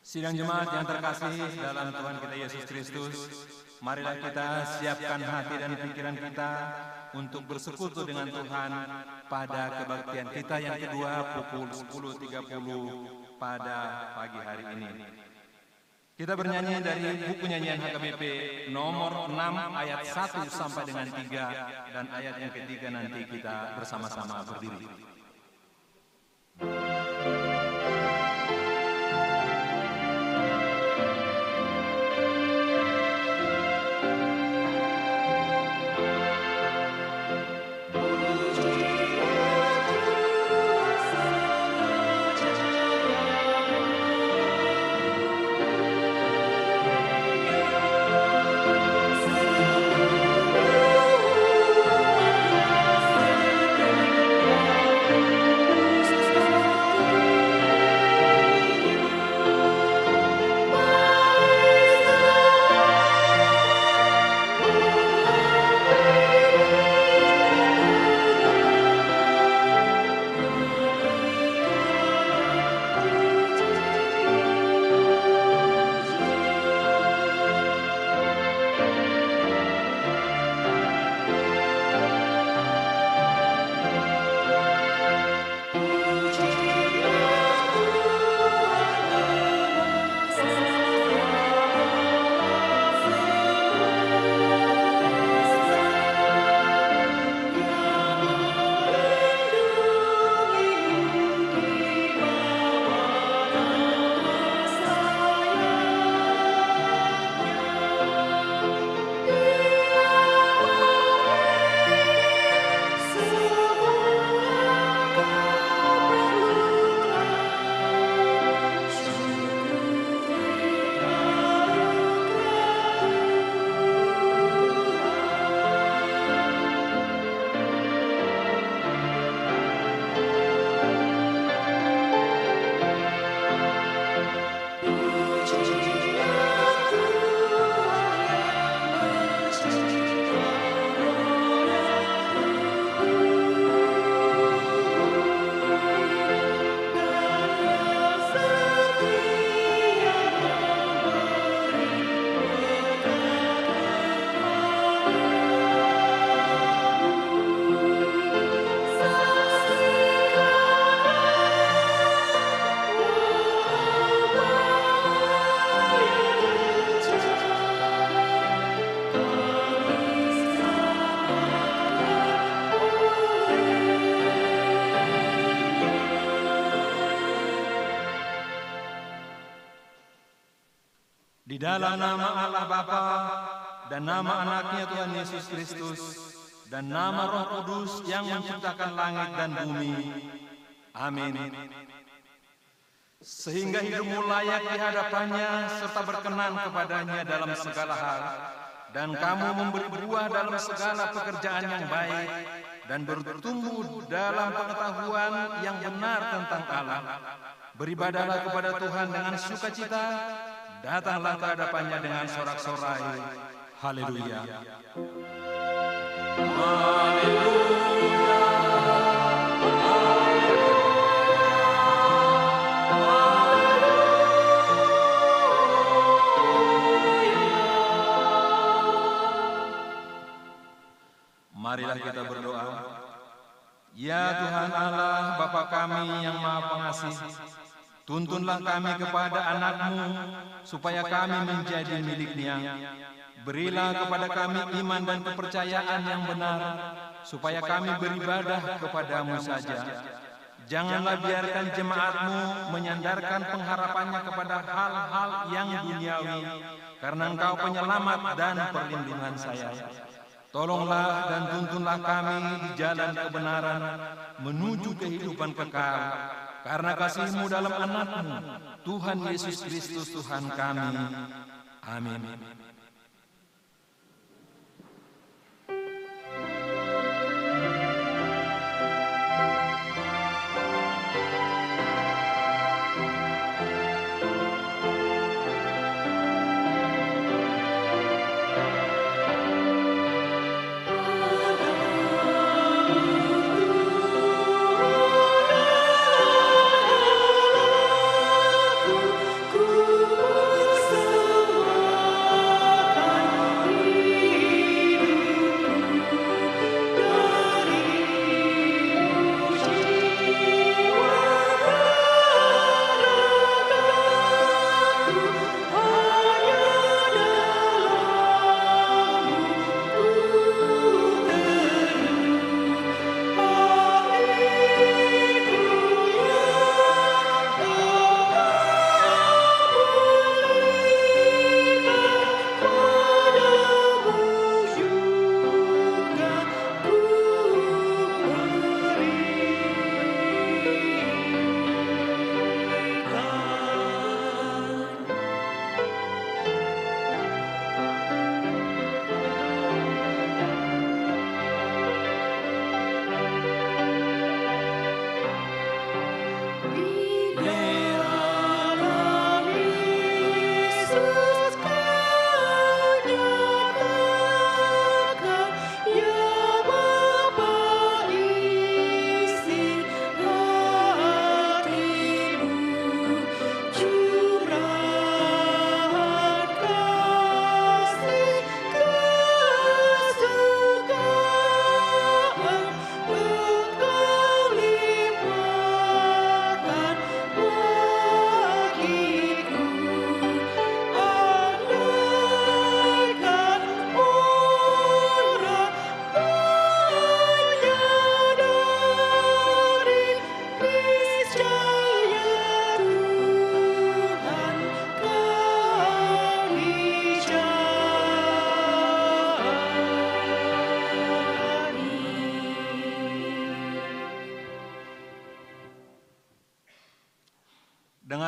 Sidang jemaat yang terkasih dalam Tuhan kita Yesus Kristus, marilah kita siapkan hati dan pikiran kita untuk bersekutu dengan Tuhan pada kebaktian kita yang kedua pukul 10.30 pada pagi hari ini. Kita bernyanyi dari buku nyanyian HKBP nomor 6 ayat 1 sampai dengan 3 dan ayat yang ketiga nanti kita bersama-sama berdiri. Di dalam nama Allah Bapa dan nama anaknya Tuhan Yesus Kristus dan nama Roh Kudus yang menciptakan langit dan bumi. Amin. Sehingga hidupmu layak di hadapannya serta berkenan kepadanya dalam segala hal, dan kamu memberi buah dalam segala pekerjaan yang baik dan bertumbuh dalam pengetahuan yang benar tentang Allah. Beribadahlah kepada Tuhan dengan sukacita, datanglah ke hadapannya dengan sorak-sorai. Haleluya. Haleluya. Marilah kita berdoa. Ya Tuhan Allah, Bapa kami yang Maha Pengasih, tuntunlah kami kepada anak-Mu, supaya kami menjadi milik-Nya. Berilah kepada kami iman dan kepercayaan yang benar, supaya kami beribadah kepadamu saja. Janganlah biarkan jemaat-Mu menyandarkan pengharapannya kepada hal-hal yang duniawi, karena Engkau penyelamat dan perlindungan saya. Tolonglah dan tuntunlah kami di jalan kebenaran menuju kehidupan kekal, karena kasih-Mu dalam anak-Mu, Tuhan Yesus Kristus Tuhan kami. Amin. Ku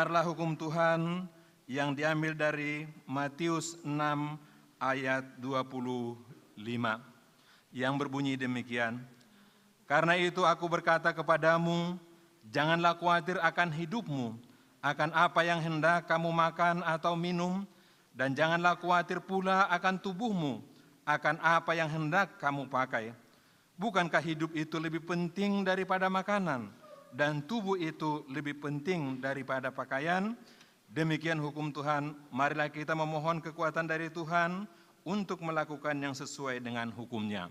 Dengarlah hukum Tuhan yang diambil dari Matius 6 ayat 25 yang berbunyi demikian. Karena itu aku berkata kepadamu, janganlah khawatir akan hidupmu, akan apa yang hendak kamu makan atau minum, dan janganlah khawatir pula akan tubuhmu, akan apa yang hendak kamu pakai. Bukankah hidup itu lebih penting daripada makanan, dan tubuh itu lebih penting daripada pakaian? Demikian hukum Tuhan, marilah kita memohon kekuatan dari Tuhan untuk melakukan yang sesuai dengan hukum-Nya.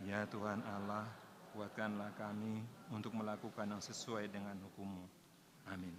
Ya Tuhan Allah, kuatkanlah kami untuk melakukan yang sesuai dengan hukum-Mu. Amin.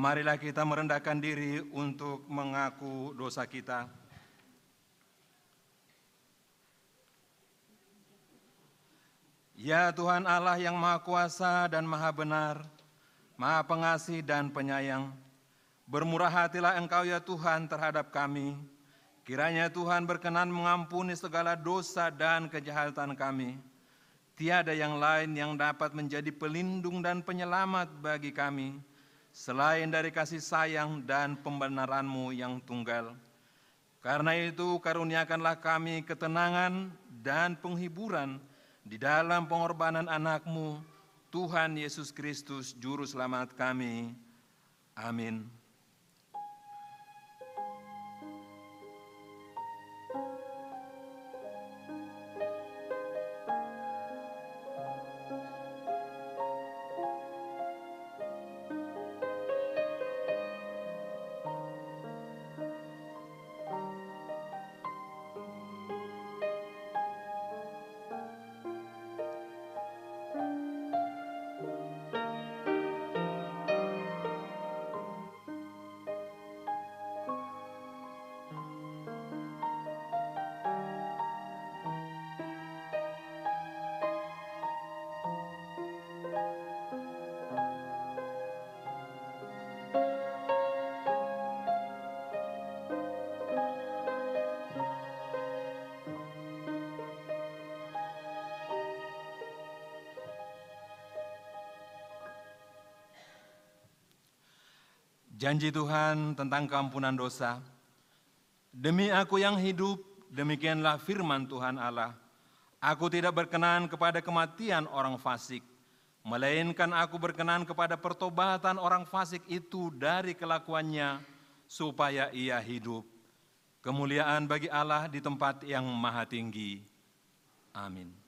Marilah kita merendahkan diri untuk mengaku dosa kita. Ya Tuhan Allah yang Maha Kuasa dan Maha Benar, Maha Pengasih dan Penyayang, bermurah hatilah Engkau ya Tuhan terhadap kami. Kiranya Tuhan berkenan mengampuni segala dosa dan kejahatan kami. Tiada yang lain yang dapat menjadi pelindung dan penyelamat bagi kami, selain dari kasih sayang dan pembenaran-Mu yang tunggal. Karena itu karuniakanlah kami ketenangan dan penghiburan di dalam pengorbanan anak-Mu, Tuhan Yesus Kristus, Juru Selamat kami. Amin. Janji Tuhan tentang keampunan dosa. Demi aku yang hidup, demikianlah firman Tuhan Allah. Aku tidak berkenan kepada kematian orang fasik, melainkan aku berkenan kepada pertobatan orang fasik itu dari kelakuannya, supaya ia hidup. Kemuliaan bagi Allah di tempat yang maha tinggi. Amin.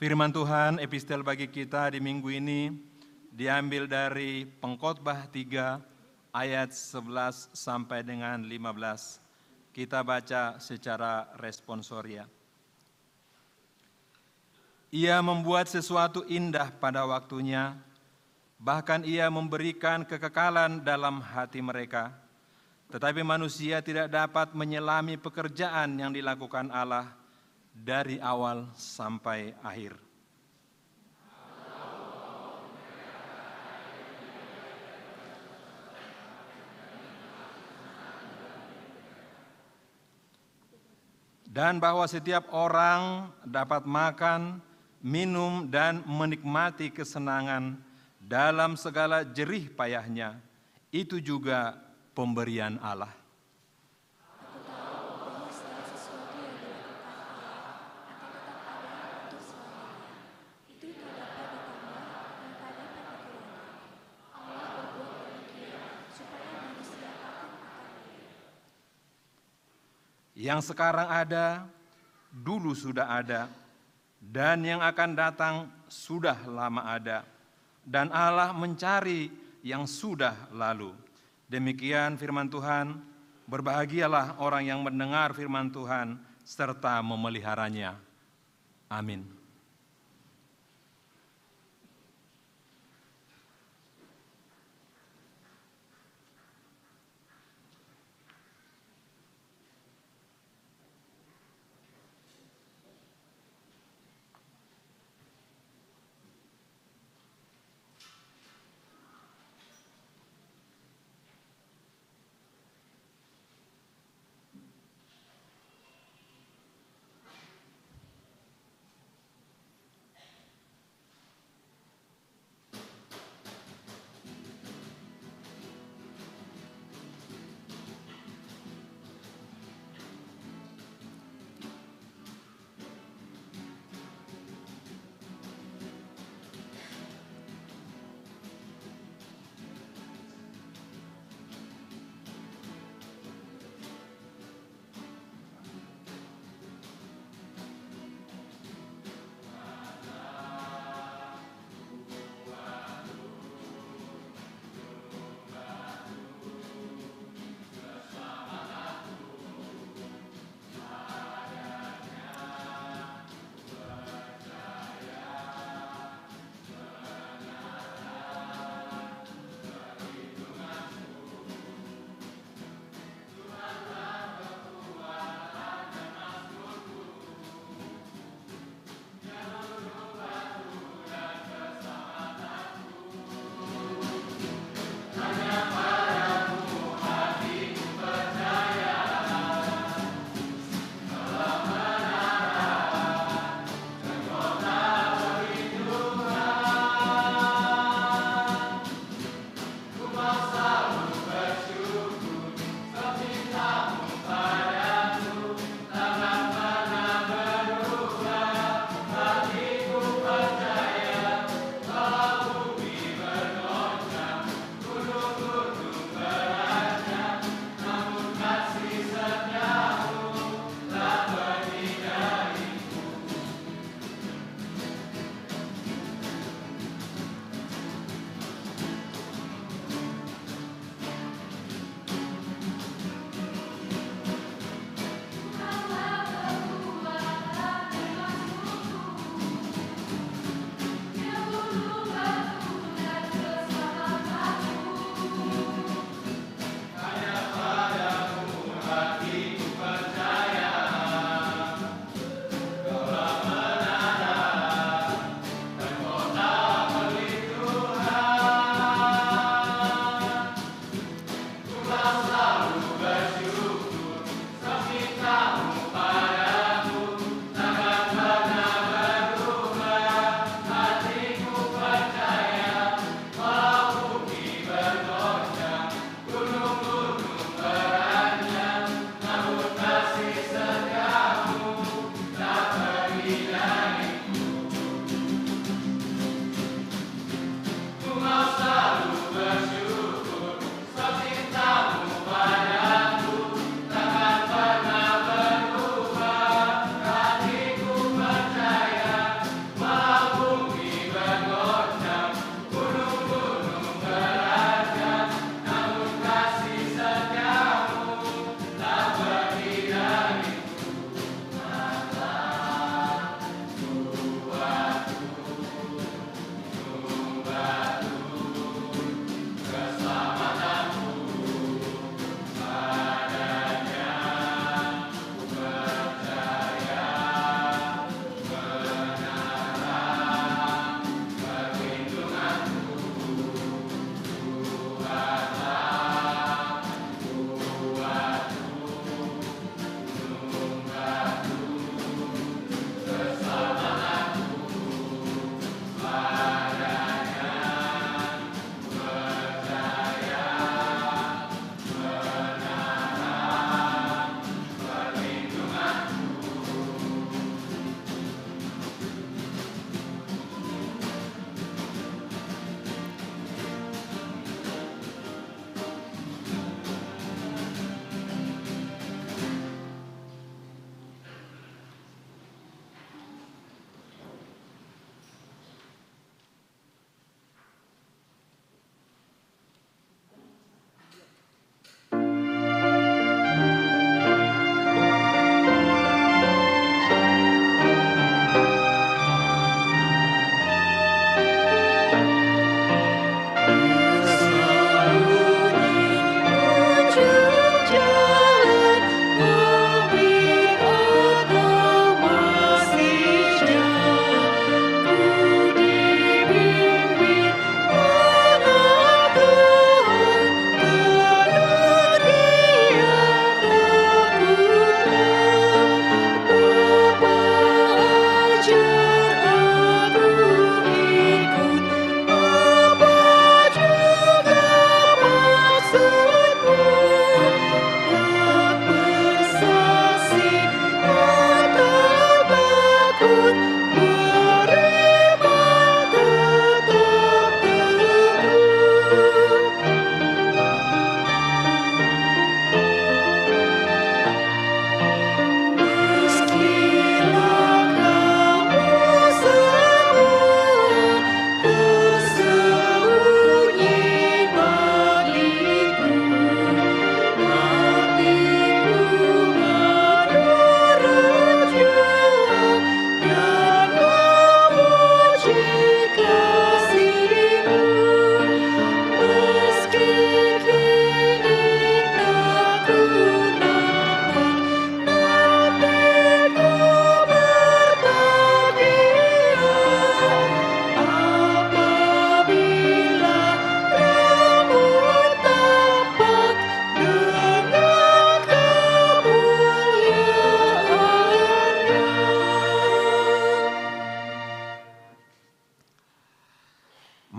Firman Tuhan epistel bagi kita di minggu ini diambil dari Pengkhotbah 3 ayat 11 sampai dengan 15. Kita baca secara responsoria. Ia membuat sesuatu indah pada waktunya, bahkan ia memberikan kekekalan dalam hati mereka. Tetapi manusia tidak dapat menyelami pekerjaan yang dilakukan Allah dari awal sampai akhir. Dan bahwa setiap orang dapat makan, minum, dan menikmati kesenangan dalam segala jerih payahnya, itu juga pemberian Allah. Yang sekarang ada, dulu sudah ada, dan yang akan datang sudah lama ada, dan Allah mencari yang sudah lalu. Demikian firman Tuhan, berbahagialah orang yang mendengar firman Tuhan serta memeliharanya. Amin.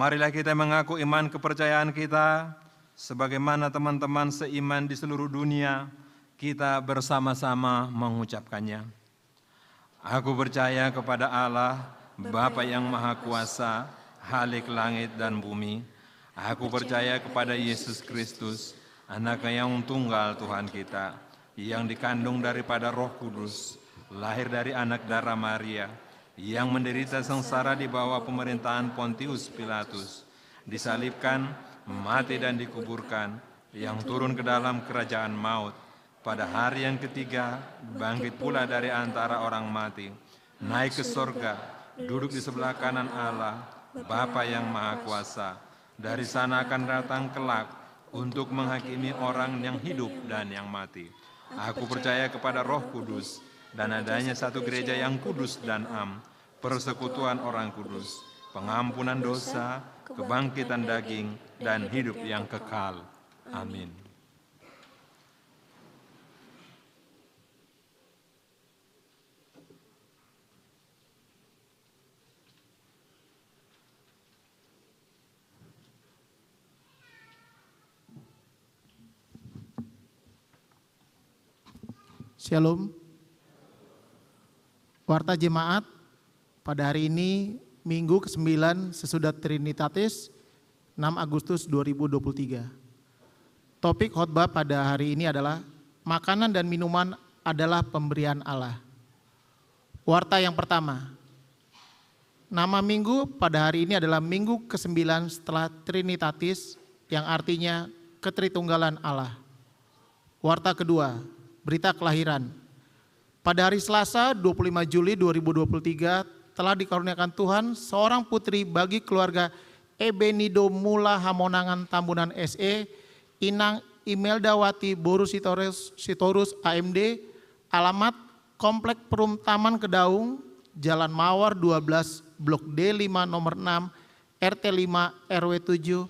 Marilah kita mengaku iman kepercayaan kita, sebagaimana teman-teman seiman di seluruh dunia, kita bersama-sama mengucapkannya. Aku percaya kepada Allah, Bapa yang Maha Kuasa, Khalik langit dan bumi. Aku percaya kepada Yesus Kristus, Anak-Nya yang tunggal Tuhan kita, yang dikandung daripada Roh Kudus, lahir dari anak darah Maria, yang menderita sengsara di bawah pemerintahan Pontius Pilatus, disalibkan, mati dan dikuburkan, yang turun ke dalam kerajaan maut, pada hari yang ketiga bangkit pula dari antara orang mati, naik ke sorga, duduk di sebelah kanan Allah, Bapa yang Maha Kuasa. Dari sana akan datang kelak untuk menghakimi orang yang hidup dan yang mati. Aku percaya kepada Roh Kudus dan adanya satu gereja yang kudus dan am, persekutuan orang kudus, pengampunan dosa, kebangkitan daging, dan hidup yang kekal. Amin. Shalom. Warta Jemaat, pada hari ini Minggu ke-9 sesudah Trinitatis, 6 Agustus 2023. Topik khotbah pada hari ini adalah makanan dan minuman adalah pemberian Allah. Warta yang pertama. Nama minggu pada hari ini adalah Minggu ke-9 setelah Trinitatis, yang artinya Ketritunggalan Allah. Warta kedua. Berita kelahiran. Pada hari Selasa 25 Juli 2023 telah dikaruniakan Tuhan seorang putri bagi keluarga Ebenido Mula Hamonangan Tambunan SE, Inang Imeldawati Boru Sitorus AMD, alamat Komplek Perum Taman Kedaung, Jalan Mawar 12, Blok D5 nomor 6, RT 5 RW 7,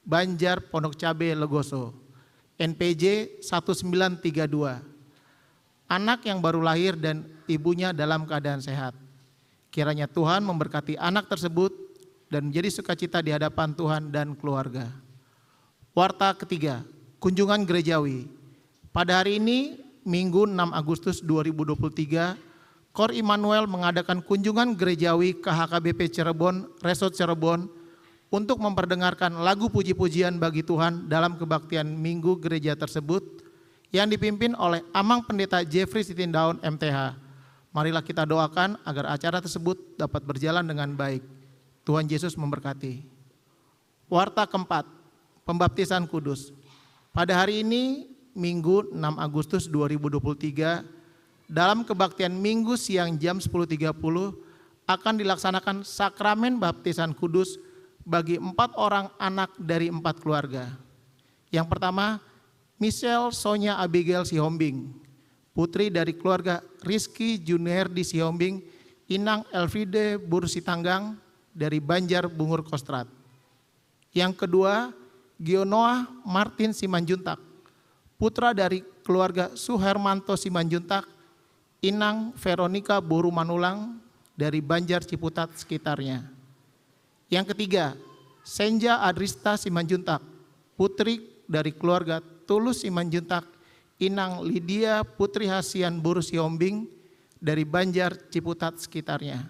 Banjar Pondok Cabe Legoso. NPJ 1932. Anak yang baru lahir dan ibunya dalam keadaan sehat. Kiranya Tuhan memberkati anak tersebut dan menjadi sukacita di hadapan Tuhan dan keluarga. Warta ketiga, kunjungan gerejawi. Pada hari ini, Minggu 6 Agustus 2023, Kor Immanuel mengadakan kunjungan gerejawi ke HKBP Cirebon, Resort Cirebon, untuk memperdengarkan lagu puji-pujian bagi Tuhan dalam kebaktian Minggu gereja tersebut, yang dipimpin oleh Amang Pendeta Jeffrey Sitindaun MTH. Marilah kita doakan agar acara tersebut dapat berjalan dengan baik. Tuhan Yesus memberkati. Warta keempat, pembaptisan kudus. Pada hari ini, Minggu 6 Agustus 2023, dalam kebaktian Minggu siang jam 10.30 akan dilaksanakan sakramen baptisan kudus bagi 4 orang anak dari 4 keluarga. Yang pertama, Michelle Sonya Abigail Sihombing, putri dari keluarga Rizky Junherdi Sihombing, Inang Elfride Bursitanggang dari Banjar Bungur Kostrat. Yang kedua, Gionoah Martin Simanjuntak, putra dari keluarga Suhermanto Simanjuntak, Inang Veronica Boru Manulang dari Banjar Ciputat sekitarnya. Yang ketiga, Senja Adrista Simanjuntak, putri dari keluarga Tulus Simanjuntak, Inang Lydia Putri Hasian Boru Sihombing dari Banjar Ciputat sekitarnya.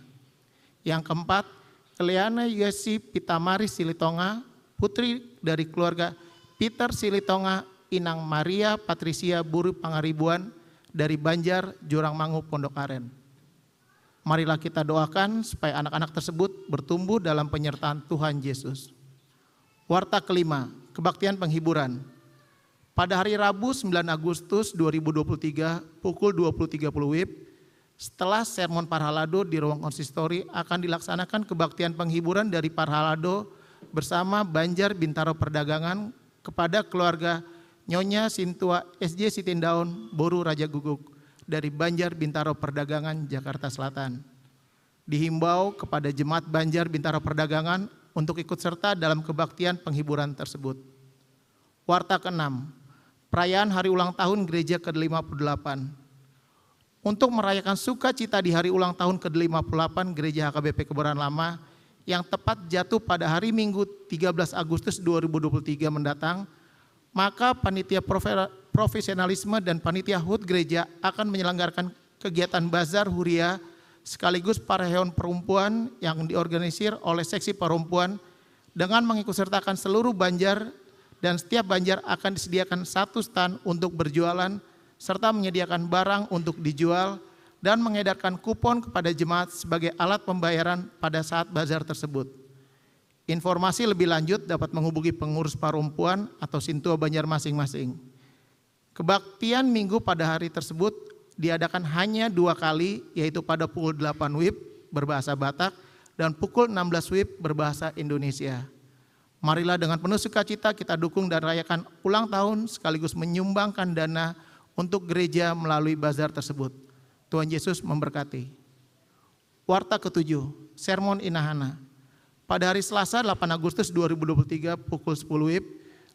Yang keempat, Eliana Yesi Pitamari Silitonga, putri dari keluarga Peter Silitonga, Inang Maria Patricia Buru Pangaribuan dari Banjar Jurangmangu Pondok Aren. Marilah kita doakan supaya anak-anak tersebut bertumbuh dalam penyertaan Tuhan Yesus. Warta kelima, kebaktian penghiburan. Pada hari Rabu 9 Agustus 2023 pukul 20.30 WIB, setelah sermon Parhalado di ruang konsistori akan dilaksanakan kebaktian penghiburan dari Parhalado bersama Banjar Bintaro Perdagangan kepada keluarga Nyonya Sintua SJ Sitindaun Boru Raja Guguk dari Banjar Bintaro Perdagangan Jakarta Selatan. Dihimbau kepada jemaat Banjar Bintaro Perdagangan untuk ikut serta dalam kebaktian penghiburan tersebut. Warta ke-6, perayaan hari ulang tahun gereja ke-58. Untuk merayakan sukacita di hari ulang tahun ke-58 gereja HKBP Kebayoran Lama yang tepat jatuh pada hari Minggu 13 Agustus 2023 mendatang, maka panitia profesionalisme dan panitia HUT gereja akan menyelenggarakan kegiatan bazar huria sekaligus paraheon perempuan yang diorganisir oleh seksi perempuan dengan mengikutsertakan seluruh Banjar, dan setiap Banjar akan disediakan satu stand untuk berjualan serta menyediakan barang untuk dijual dan mengedarkan kupon kepada jemaat sebagai alat pembayaran pada saat bazar tersebut. Informasi lebih lanjut dapat menghubungi pengurus perempuan atau Sintua Banjar masing-masing. Kebaktian minggu pada hari tersebut diadakan hanya 2 kali, yaitu pada pukul 8 WIB berbahasa Batak dan pukul 16 WIB berbahasa Indonesia. Marilah dengan penuh sukacita kita dukung dan rayakan ulang tahun sekaligus menyumbangkan dana untuk gereja melalui bazar tersebut. Tuhan Yesus memberkati. Warta ke-7, Sermon Inahana. Pada hari Selasa 8 Agustus 2023 pukul 10 WIB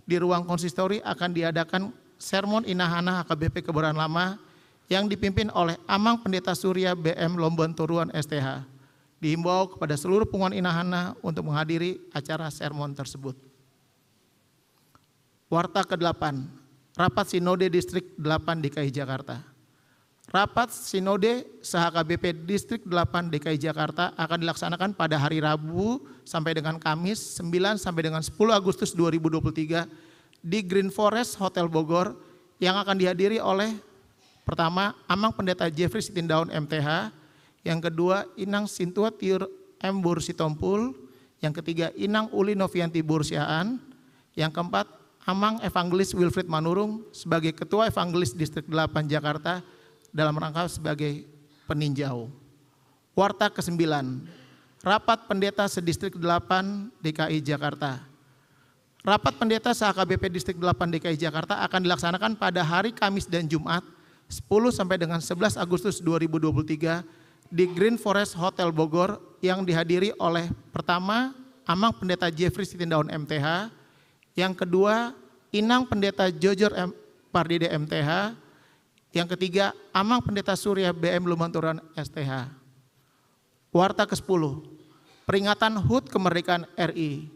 di ruang konsistori akan diadakan Sermon Inahana HKBP Kebayoran Lama yang dipimpin oleh Amang Pendeta Surya BM Lombon Turuan STH. Dihimbau kepada seluruh pengumuman Inahana untuk menghadiri acara sermon tersebut. Warta ke-8, Rapat Sinode Distrik 8 DKI Jakarta. Rapat Sinode SHKBP Distrik 8 DKI Jakarta akan dilaksanakan pada hari Rabu sampai dengan Kamis 9 sampai dengan 10 Agustus 2023 di Green Forest Hotel Bogor yang akan dihadiri oleh pertama Amang Pendeta Jeffrey Sitindaun MTH, yang kedua Inang Sintua Tiur M. Bursitompul, yang ketiga Inang Uli Novianti Bursiaan, yang keempat Amang Evangelis Wilfried Manurung sebagai Ketua Evangelis Distrik 8 Jakarta dalam rangka sebagai peninjau. Warta ke-9, Rapat Pendeta Sedistrik 8 DKI Jakarta. Rapat Pendeta SHKBP Distrik 8 DKI Jakarta akan dilaksanakan pada hari Kamis dan Jumat 10 sampai dengan 11 Agustus 2023 di Green Forest Hotel Bogor yang dihadiri oleh pertama Amang Pendeta Jeffrey Sitindaun MTH, yang kedua Inang Pendeta Jojor Pardede MTH, yang ketiga Amang Pendeta Surya BM Lumanturan STH. Warta ke-10, peringatan HUT Kemerdekaan RI.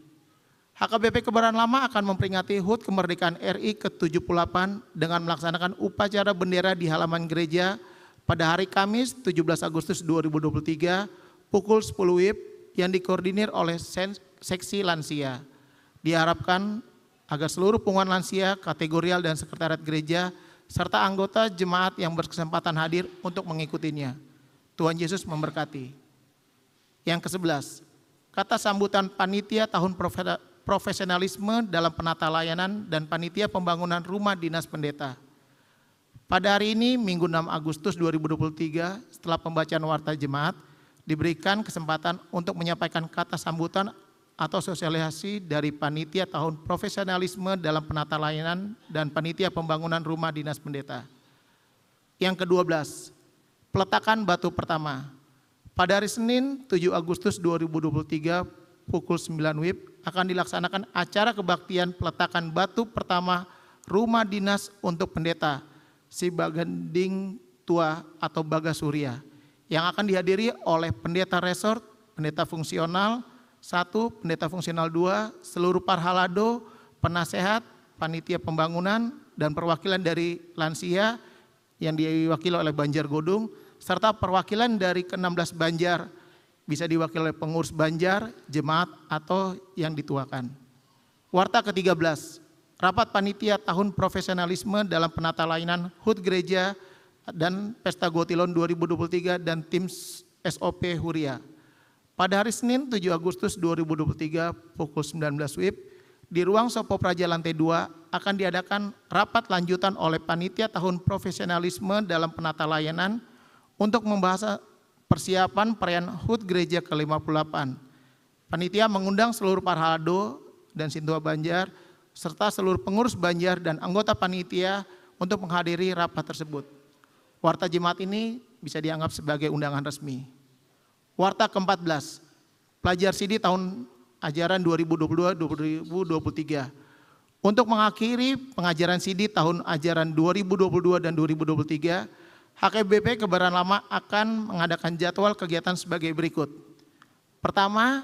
HKBP Kebayoran Lama akan memperingati HUT Kemerdekaan RI ke-78 dengan melaksanakan upacara bendera di halaman gereja pada hari Kamis 17 Agustus 2023 pukul 10 WIB yang dikoordinir oleh seksi lansia. Diharapkan agar seluruh pengumuman lansia, kategorial dan sekretariat gereja serta anggota jemaat yang berkesempatan hadir untuk mengikutinya. Tuhan Yesus memberkati. Yang ke-11, kata sambutan panitia tahun profesionalisme dalam penata layanan dan panitia pembangunan rumah dinas pendeta. Pada hari ini, Minggu 6 Agustus 2023, setelah pembacaan warta jemaat, diberikan kesempatan untuk menyampaikan kata sambutan atau sosialisasi dari panitia tahun profesionalisme dalam penata layanan dan panitia pembangunan rumah dinas pendeta. Yang ke-12, peletakan batu pertama. Pada hari Senin 7 Agustus 2023 pukul 9 WIB akan dilaksanakan acara kebaktian peletakan batu pertama rumah dinas untuk pendeta Si Baganding Tua atau Bagasurya yang akan dihadiri oleh pendeta resort, pendeta fungsional 1, pendeta fungsional 2, seluruh parhalado, penasehat, panitia pembangunan, dan perwakilan dari lansia yang diwakili oleh Banjar Godung, serta perwakilan dari ke-16 Banjar, bisa diwakili oleh pengurus Banjar, jemaat, atau yang dituakan. Warta ke-13, Rapat Panitia Tahun Profesionalisme dalam Penata Layanan HUT Gereja dan Pesta Gotilon 2023 dan tim SOP Huria. Pada hari Senin 7 Agustus 2023 pukul 19 WIB di ruang Sopo Praja lantai 2 akan diadakan rapat lanjutan oleh Panitia Tahun Profesionalisme dalam Penata Layanan untuk membahas persiapan perayaan HUT Gereja ke-58. Panitia mengundang seluruh parhalado dan Sintua Banjar serta seluruh pengurus Banjar dan anggota panitia untuk menghadiri rapat tersebut. Warta jemaat ini bisa dianggap sebagai undangan resmi. Warta ke-14, pelajar CD tahun ajaran 2022-2023. Untuk mengakhiri pengajaran CD tahun ajaran 2022 dan 2023, HKBP Kebayoran Lama akan mengadakan jadwal kegiatan sebagai berikut. Pertama,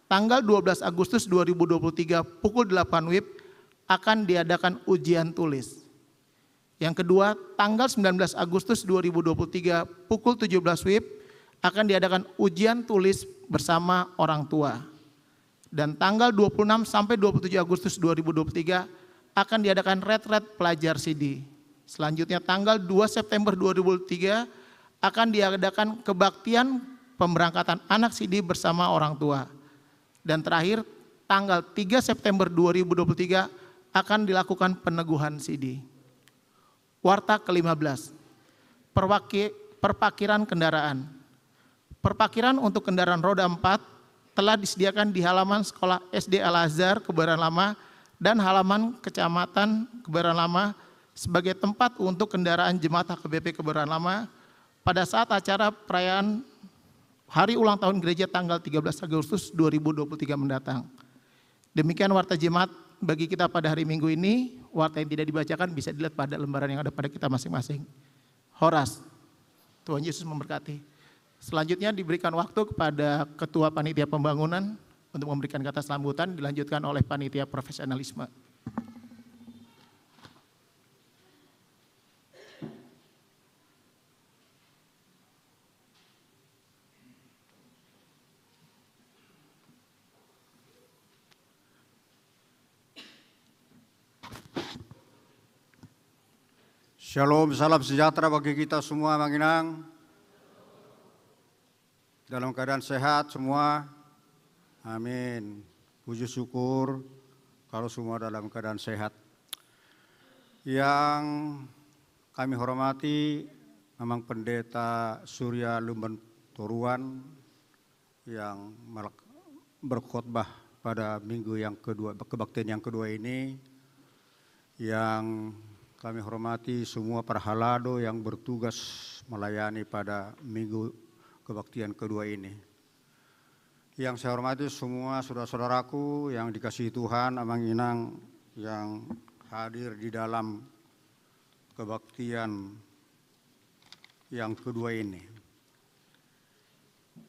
tanggal 12 Agustus 2023 pukul 8 WIB akan diadakan ujian tulis. Yang kedua, tanggal 19 Agustus 2023 pukul 17 WIB akan diadakan ujian tulis bersama orang tua. Dan tanggal 26 sampai 27 Agustus 2023 akan diadakan retret pelajar CD. Selanjutnya tanggal 2 September 2023 akan diadakan kebaktian pemberangkatan anak CD bersama orang tua. Dan terakhir tanggal 3 September 2023 akan dilakukan peneguhan CD. Warta ke-15, perparkiran kendaraan. Perparkiran untuk kendaraan roda 4 telah disediakan di halaman sekolah SD Al-Azhar Kebayoran Lama dan halaman Kecamatan Kebayoran Lama sebagai tempat untuk kendaraan jemaat HKBP Kebayoran Lama pada saat acara perayaan Hari Ulang Tahun Gereja tanggal 13 Agustus 2023 mendatang. Demikian warta jemaat bagi kita pada hari Minggu ini. Warta yang tidak dibacakan bisa dilihat pada lembaran yang ada pada kita masing-masing. Horas, Tuhan Yesus memberkati. Selanjutnya diberikan waktu kepada Ketua Panitia Pembangunan untuk memberikan kata sambutan, dilanjutkan oleh Panitia Profesionalisme. Shalom, salam sejahtera bagi kita semua, Manginang. Dalam keadaan sehat semua, amin. Puji syukur kalau semua dalam keadaan sehat. Yang kami hormati memang Pendeta Surya Lumban Toruan yang berkhotbah pada minggu yang kedua, kebaktian yang kedua ini. Yang kami hormati semua para halado yang bertugas melayani pada minggu kebaktian kedua ini. Yang saya hormati semua saudara-saudaraku yang dikasihi Tuhan, Amang Inang yang hadir di dalam kebaktian yang kedua ini.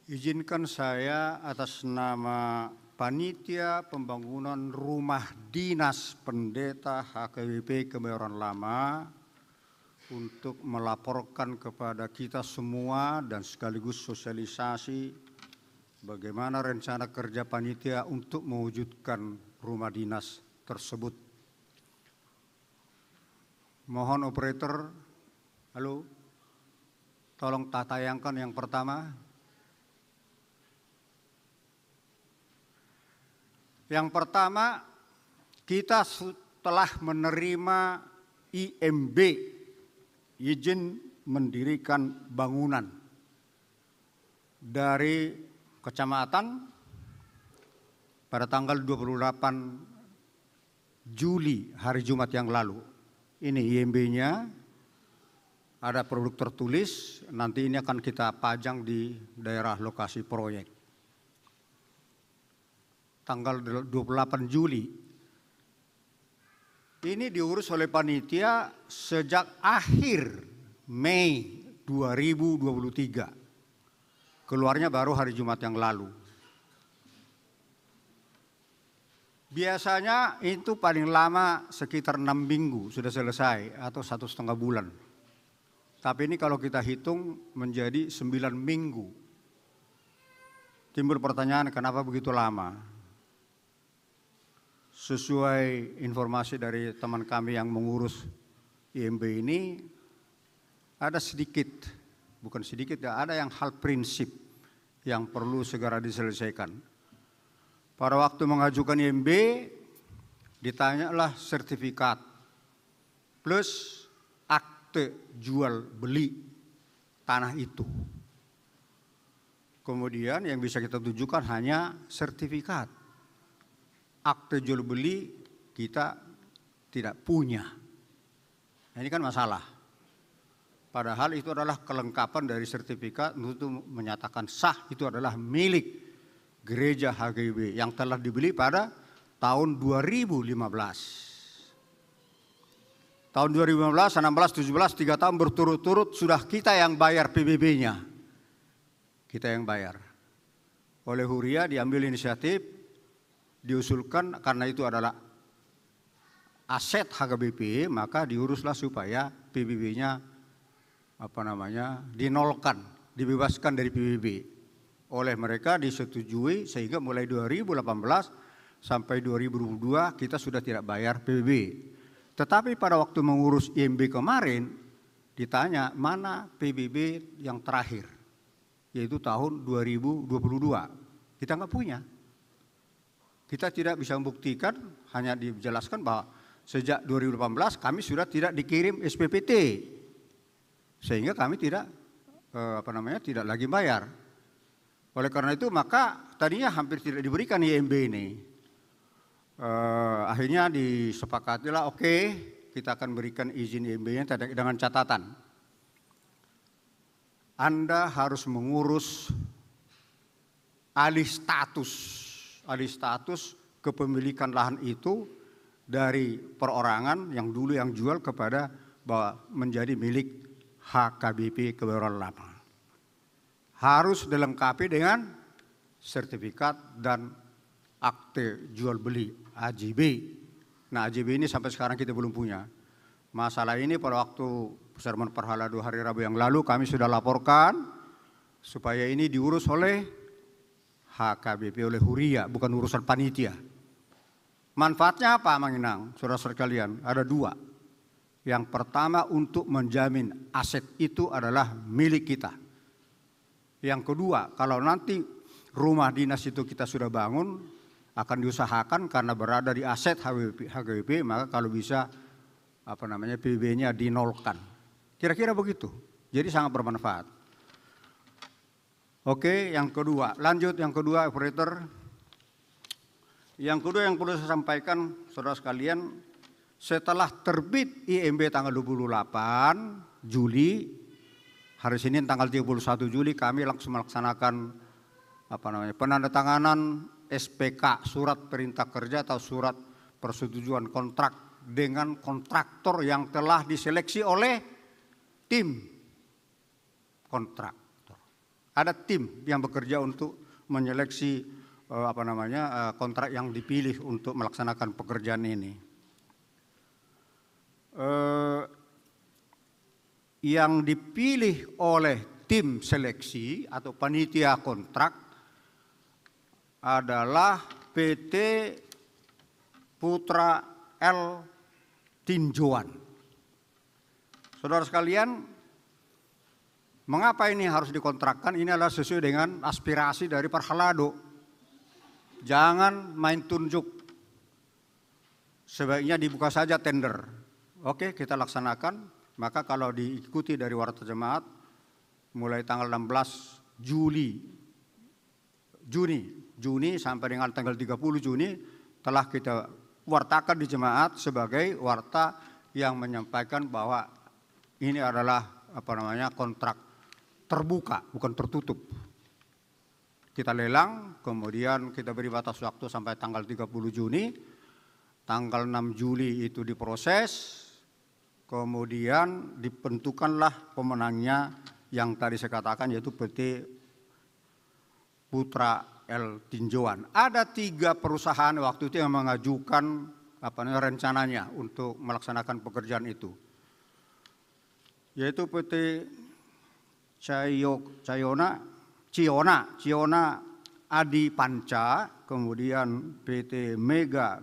Izinkan saya atas nama Panitia Pembangunan Rumah Dinas Pendeta HKBP Kebayoran Lama untuk melaporkan kepada kita semua dan sekaligus sosialisasi bagaimana rencana kerja panitia untuk mewujudkan rumah dinas tersebut. Mohon operator, halo, tolong tayangkan yang pertama. Yang pertama, kita telah menerima IMB, izin mendirikan bangunan dari kecamatan pada tanggal 28 Juli, hari Jumat yang lalu. Ini IMB-nya, ada produk tertulis, nanti ini akan kita pajang di daerah lokasi proyek. Tanggal 28 Juli. Ini diurus oleh panitia sejak akhir Mei 2023. Keluarnya baru hari Jumat yang lalu. Biasanya itu paling lama sekitar 6 minggu sudah selesai atau 1,5 bulan. Tapi ini kalau kita hitung menjadi 9 minggu. Timbul pertanyaan kenapa begitu lama? Sesuai informasi dari teman kami yang mengurus IMB ini, ada sedikit, bukan sedikit ya, ada yang hal prinsip yang perlu segera diselesaikan. Pada waktu mengajukan IMB, ditanyalah sertifikat plus akte jual beli tanah itu. Kemudian yang bisa kita tunjukkan hanya sertifikat. Akte jual beli kita tidak punya. Nah, ini kan masalah. Padahal itu adalah kelengkapan dari sertifikat untuk menyatakan sah itu adalah milik Gereja HKBP yang telah dibeli pada tahun 2015. Tahun 2015, 16, 17, 3 tahun berturut-turut sudah kita yang bayar PBB-nya. Kita yang bayar. oleh Huria diambil inisiatif, diusulkan karena itu adalah aset HKBP, maka diuruslah supaya PBB-nya dinolkan, dibebaskan dari PBB. Oleh mereka disetujui sehingga mulai 2018 sampai 2022 kita sudah tidak bayar PBB. Tetapi pada waktu mengurus IMB kemarin ditanya mana PBB yang terakhir, yaitu tahun 2022. Kita nggak punya. Kita tidak bisa membuktikan, hanya dijelaskan bahwa sejak 2018 kami sudah tidak dikirim SPPT. Sehingga kami tidak tidak lagi bayar. Oleh karena itu maka tadinya hampir tidak diberikan IMB ini. Akhirnya disepakatilah oke, kita akan berikan izin IMB-nya dengan catatan. Anda harus mengurus alih status kepemilikan lahan itu dari perorangan yang dulu yang jual kepada bahwa menjadi milik HKBP Kebayoran Lama. Harus dilengkapi dengan sertifikat dan akte jual beli AJB. Nah, AJB ini sampai sekarang kita belum punya. Masalah ini pada waktu sermon Perhala 2 hari Rabu yang lalu kami sudah laporkan supaya ini diurus oleh HKBP, oleh Huria, bukan urusan panitia. Manfaatnya apa, Manginang? Saudara-saudara kalian, ada 2. Yang pertama untuk menjamin aset itu adalah milik kita. Yang kedua, kalau nanti rumah dinas itu kita sudah bangun, akan diusahakan karena berada di aset HKBP, maka kalau bisa PBB-nya dinolkan. Kira-kira begitu. Jadi sangat bermanfaat. Oke, yang kedua, lanjut yang kedua, operator. Yang kedua yang perlu saya sampaikan, saudara sekalian, setelah terbit IMB tanggal 28 Juli, hari Senin tanggal 31 Juli kami langsung melaksanakan penandatanganan SPK, surat perintah kerja atau surat persetujuan kontrak dengan kontraktor yang telah diseleksi oleh tim kontraktor. Ada tim yang bekerja untuk menyeleksi kontrak yang dipilih untuk melaksanakan pekerjaan ini. Yang dipilih oleh tim seleksi atau panitia kontrak adalah PT Putra L Tinjauan. Saudara sekalian, mengapa ini harus dikontrakkan? Ini adalah sesuai dengan aspirasi dari Perhalado. Jangan main tunjuk. Sebaiknya dibuka saja tender. Oke, kita laksanakan. Maka kalau diikuti dari warta jemaat mulai tanggal 16 Juni sampai dengan tanggal 30 Juni telah kita wartakan di jemaat sebagai warta yang menyampaikan bahwa ini adalah kontrak terbuka, bukan tertutup. Kita lelang, kemudian kita beri batas waktu sampai tanggal 30 Juni. Tanggal 6 Juli itu diproses. Kemudian ditentukanlah pemenangnya yang tadi saya katakan, yaitu PT Putra L Tinjauan. Ada 3 perusahaan waktu itu yang mengajukan rencananya untuk melaksanakan pekerjaan itu, yaitu PT Ciona Adi Panca, kemudian PT Mega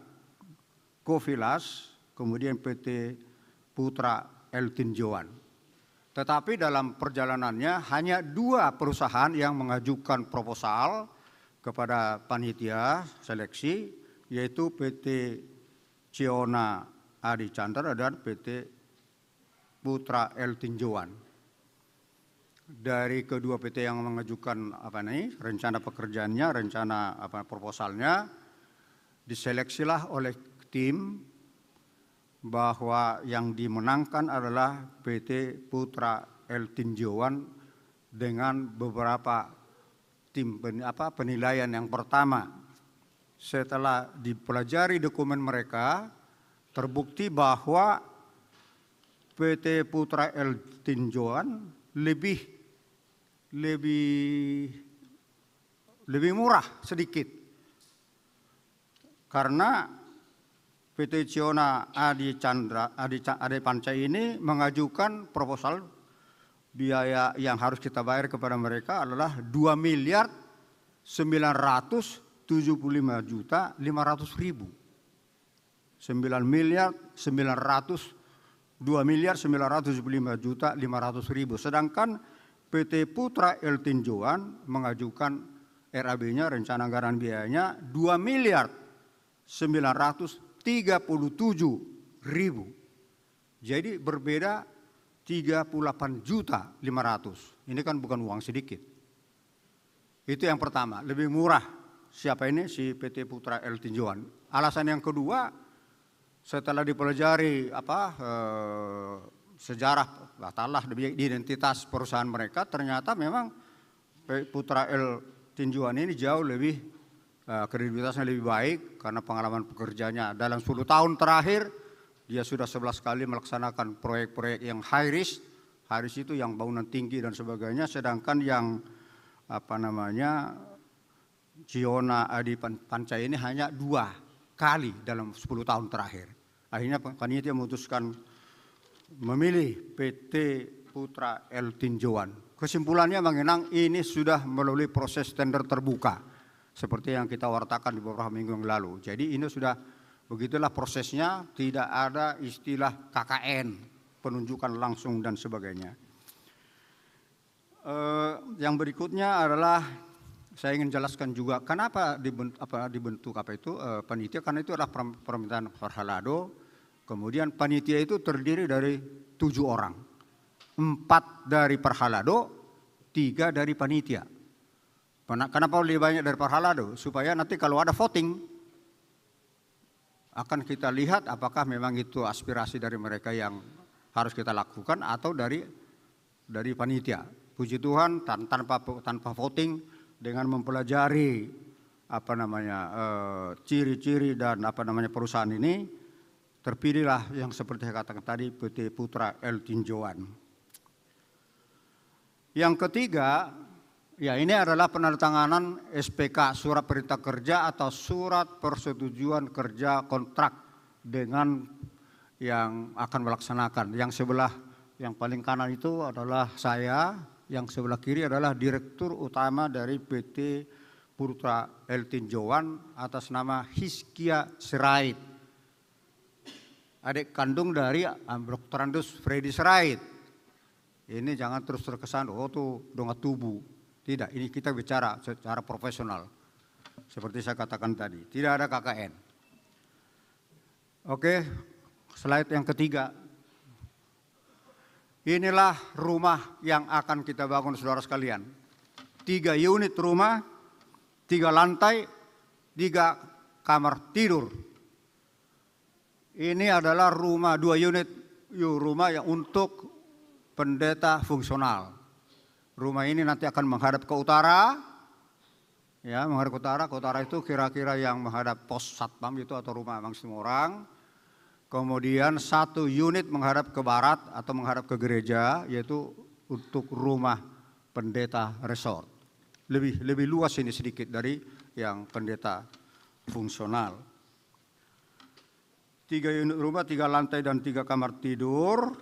Kovilas, kemudian PT Putra L Tinjauan. Tetapi dalam perjalanannya hanya 2 perusahaan yang mengajukan proposal kepada panitia seleksi, yaitu PT Ciona Adi Chandra dan PT Putra L Tinjauan. Dari kedua PT yang mengajukan rencana pekerjaannya, rencana proposalnya, diseleksilah oleh tim bahwa yang dimenangkan adalah PT Putra L Tinjauan dengan beberapa penilaian. Yang pertama, setelah dipelajari dokumen mereka, terbukti bahwa PT Putra L Tinjauan lebih lebih murah sedikit. Karena PT Ciona Adi Panca ini mengajukan proposal biaya yang harus kita bayar kepada mereka adalah 2.975.500.000. 2.975.500.000. Sedangkan PT Putra El Tinjauan mengajukan RAB-nya, rencana anggaran biayanya 2.937.000. Jadi berbeda 38.500.000. Ini kan bukan uang sedikit. Itu yang pertama, lebih murah. Siapa ini? Si PT Putra El Tinjauan. Alasan yang kedua, setelah dipelajari sejarah identitas perusahaan mereka, ternyata memang Putra El Tinjauan ini jauh lebih kredibilitasnya lebih baik karena pengalaman pekerjanya dalam 10 tahun terakhir dia sudah 11 kali melaksanakan proyek-proyek yang high risk itu yang bangunan tinggi dan sebagainya, sedangkan yang Ciona Adi Panca ini hanya 2 kali dalam 10 tahun terakhir. Akhirnya panitia memutuskan memilih PT Putra El Tinjauan. Kesimpulannya mengenang ini sudah melalui proses tender terbuka seperti yang kita wartakan di beberapa minggu yang lalu. Jadi ini sudah begitulah prosesnya, tidak ada istilah KKN, penunjukan langsung dan sebagainya. Yang berikutnya adalah saya ingin jelaskan juga kenapa dibentuk panitia, karena itu adalah permintaan Farhalado. Kemudian panitia itu terdiri dari 7 orang, 4 dari Farhalado, 3 dari panitia. Kenapa lebih banyak dari Farhalado? Supaya nanti kalau ada voting akan kita lihat apakah memang itu aspirasi dari mereka yang harus kita lakukan atau dari panitia. Puji Tuhan tanpa voting, dengan mempelajari ciri-ciri dan perusahaan ini, terpilihlah yang seperti saya katakan tadi PT Putra El Tinjauan. Yang ketiga, ya ini adalah penandatanganan SPK, surat perintah kerja atau surat persetujuan kerja kontrak dengan yang akan melaksanakan. Yang sebelah yang paling kanan itu adalah saya, yang sebelah kiri adalah Direktur Utama dari PT Putra El Tinjauan atas nama Hiskia Sirait, adik kandung dari Dr. Andus Freddy Sirait. Ini jangan terus terkesan, oh tuh donga tubuh. Tidak, ini kita bicara secara profesional. Seperti saya katakan tadi, tidak ada KKN. Oke, slide yang ketiga. Inilah rumah yang akan kita bangun, saudara sekalian. 3 unit rumah, 3 lantai, 3 kamar tidur. Ini adalah rumah 2 unit rumah yang untuk pendeta fungsional. Rumah ini nanti akan menghadap ke utara, ya menghadap ke utara. Ke utara itu kira-kira yang menghadap pos satpam itu atau rumah maksimum orang. Kemudian 1 unit menghadap ke barat atau menghadap ke gereja, yaitu untuk rumah pendeta resort. Lebih luas ini sedikit dari yang pendeta fungsional. 3 unit rumah, 3 lantai dan 3 kamar tidur.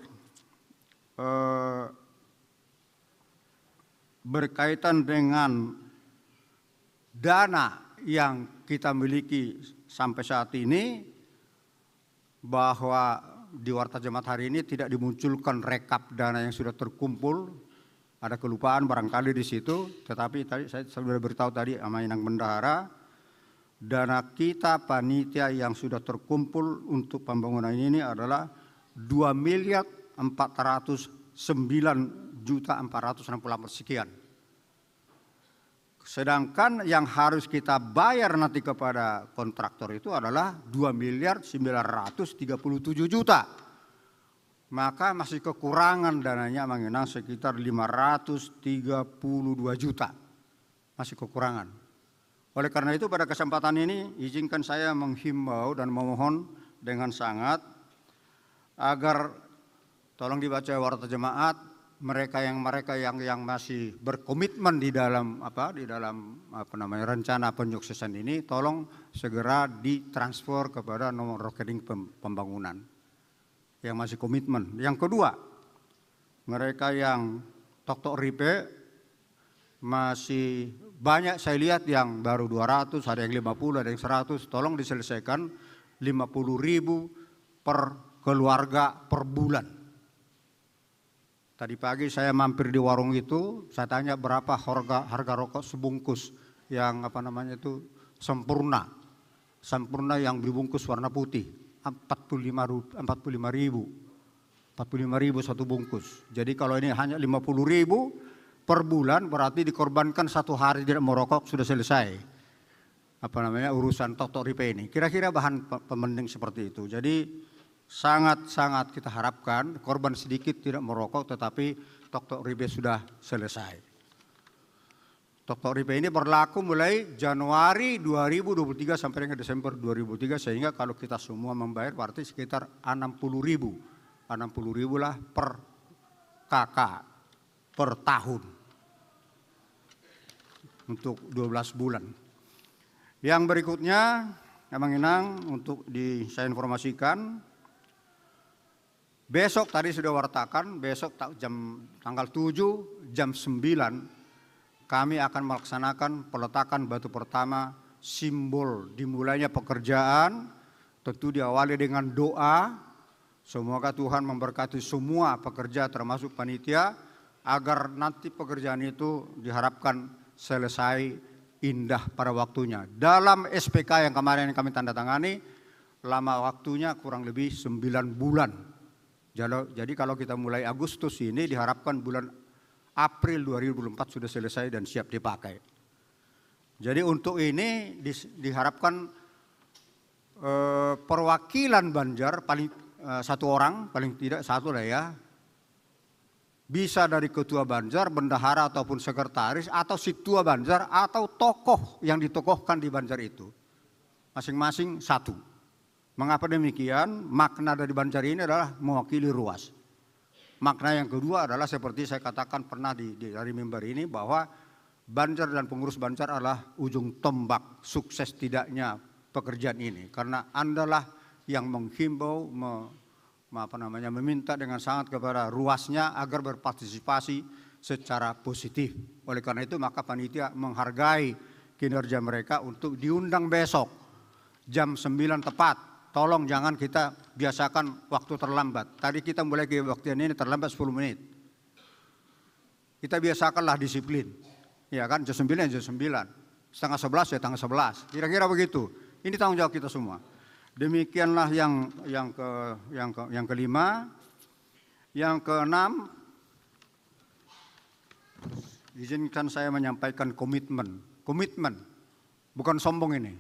Berkaitan dengan dana yang kita miliki sampai saat ini, bahwa di Warta Jemaat hari ini tidak dimunculkan rekap dana yang sudah terkumpul. Ada kelupaan barangkali di situ, tetapi tadi saya sudah beritahu tadi sama Inang Bendahara, dana kita panitia yang sudah terkumpul untuk pembangunan ini adalah 2.409.464 sekian. Sedangkan yang harus kita bayar nanti kepada kontraktor itu adalah 2.937.000.000. Maka masih kekurangan dananya mengenai sekitar 532 juta. Masih kekurangan. Oleh karena itu pada kesempatan ini izinkan saya menghimbau dan memohon dengan sangat agar tolong dibaca Warta Jemaat mereka yang masih berkomitmen di dalam rencana penyuksesan ini, tolong segera ditransfer kepada nomor rekening pembangunan yang masih komitmen. Yang kedua, mereka yang tok ripe masih banyak, saya lihat yang baru 200, ada yang 50, ada yang 100, tolong diselesaikan 50.000 per keluarga per bulan. Tadi pagi saya mampir di warung itu, saya tanya berapa harga rokok sebungkus yang sempurna yang dibungkus warna putih, 45.000 satu bungkus. Jadi kalau ini hanya 50.000 per bulan, berarti dikorbankan 1 hari tidak merokok sudah selesai urusan tok ripe ini. Kira-kira bahan pemending seperti itu. Jadi sangat kita harapkan korban sedikit tidak merokok, tetapi tok ripe sudah selesai. Tok ripe ini berlaku mulai Januari 2023 sampai dengan Desember 2003, sehingga kalau kita semua membayar berarti sekitar 60.000 lah per kakak per tahun untuk 12 bulan. Yang berikutnya, Abang Inang, untuk saya informasikan, besok tadi sudah wartakan, besok tanggal 7 jam 9 kami akan melaksanakan peletakan batu pertama, simbol dimulainya pekerjaan. Tentu diawali dengan doa, semoga Tuhan memberkati semua pekerja termasuk panitia, agar nanti pekerjaan itu diharapkan selesai indah pada waktunya. Dalam SPK yang kemarin kami tanda tangani, lama waktunya kurang lebih 9 bulan. Jadi kalau kita mulai Agustus ini, diharapkan bulan April 2024 sudah selesai dan siap dipakai. Jadi untuk ini diharapkan perwakilan Banjar paling 1 orang, paling tidak 1 lah ya, bisa dari ketua Banjar, bendahara ataupun sekretaris, atau situa Banjar, atau tokoh yang ditokohkan di Banjar itu, masing-masing 1. Mengapa demikian? Makna dari Banjar ini adalah mewakili ruas. Makna yang kedua adalah seperti saya katakan pernah dari mimbar ini, bahwa Banjar dan pengurus Banjar adalah ujung tombak sukses tidaknya pekerjaan ini. Karena Andalah yang menghimbau, meminta dengan sangat kepada ruasnya agar berpartisipasi secara positif. Oleh karena itu maka panitia menghargai kinerja mereka untuk diundang besok jam 9 tepat. Tolong jangan kita biasakan waktu terlambat. Tadi kita mulai kebaktian ini terlambat 10 menit. Kita biasakanlah disiplin. Ya kan, jam 9 jam 9. Setengah 11 ya tanggal 11. Kira-kira begitu. Ini tanggung jawab kita semua. Demikianlah yang kelima. Yang keenam, izinkan saya menyampaikan komitmen. Komitmen, bukan sombong ini.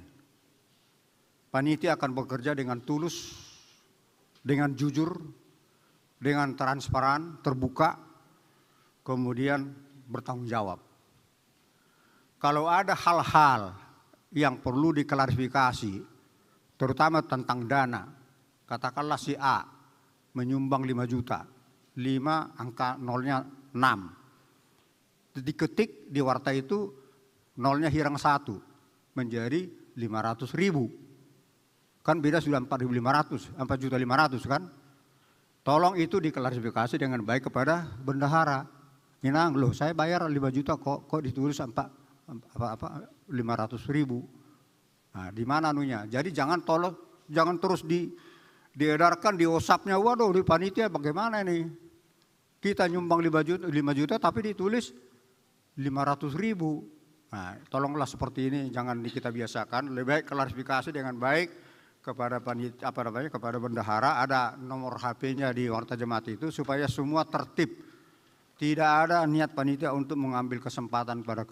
Panitia akan bekerja dengan tulus, dengan jujur, dengan transparan, terbuka, kemudian bertanggung jawab. Kalau ada hal-hal yang perlu diklarifikasi, terutama tentang dana, katakanlah si A menyumbang 5 juta, 5 angka nolnya 6. Diketik di warta itu nolnya hilang 1, menjadi 500.000. Kan beda sudah 4.500, 4.500.000 kan. Tolong itu diklarifikasi dengan baik kepada bendahara. Inang, loh saya bayar 5 juta kok ditulis 500.000. Nah, di mana anunya? Jadi jangan terus diedarkan di WhatsApp-nya, waduh di panitia bagaimana ini? Kita nyumbang 5 juta tapi ditulis 500.000. Nah, tolonglah seperti ini jangan kita biasakan. Lebih baik klarifikasi dengan baik kepada panitia, kepada bendahara, ada nomor HP-nya di warta jemaat itu supaya semua tertib. Tidak ada niat panitia untuk mengambil kesempatan pada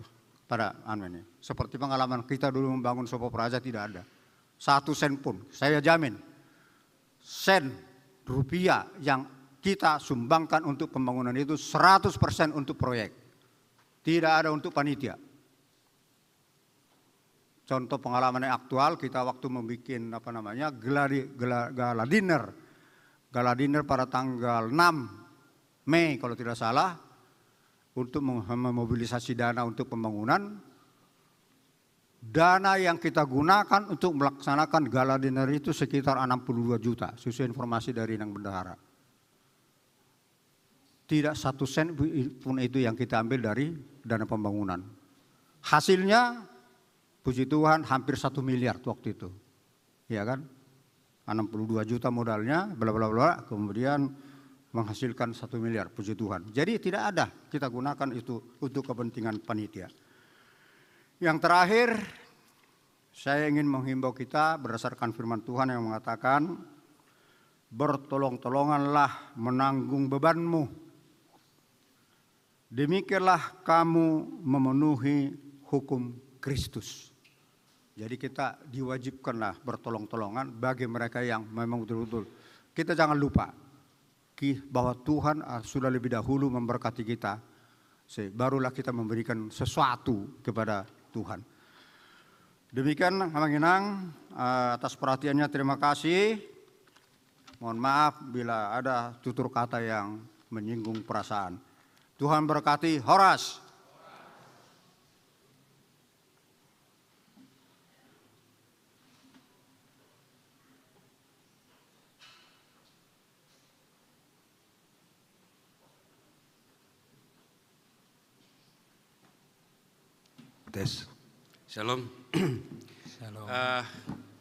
ini. Seperti pengalaman kita dulu membangun Sopo Praja, tidak ada 1 sen pun. Saya jamin sen rupiah yang kita sumbangkan untuk pembangunan itu 100% untuk proyek. Tidak ada untuk panitia. Contoh pengalaman yang aktual, kita waktu membuat gala dinner pada tanggal 6 Mei kalau tidak salah, untuk memobilisasi dana untuk pembangunan. Dana yang kita gunakan untuk melaksanakan gala dinner itu sekitar 62 juta, sesuai informasi dari Nang Bendahara. Tidak 1 sen pun itu yang kita ambil dari dana pembangunan. Hasilnya, puji Tuhan, hampir 1 miliar waktu itu. Ya kan? 62 juta modalnya, bla bla bla, kemudian menghasilkan 1 miliar, puji Tuhan. Jadi tidak ada kita gunakan itu untuk kepentingan panitia. Yang terakhir, saya ingin menghimbau kita berdasarkan firman Tuhan yang mengatakan, bertolong-tolonganlah menanggung bebanmu. Demikianlah kamu memenuhi hukum Kristus. Jadi kita diwajibkanlah bertolong-tolongan bagi mereka yang memang betul-betul. Kita jangan lupa bahwa Tuhan sudah lebih dahulu memberkati kita. Barulah kita memberikan sesuatu kepada Tuhan. Demikian Amang Inang, atas perhatiannya terima kasih. Mohon maaf bila ada tutur kata yang menyinggung perasaan. Tuhan berkati. Horas. Tes. Shalom. Shalom.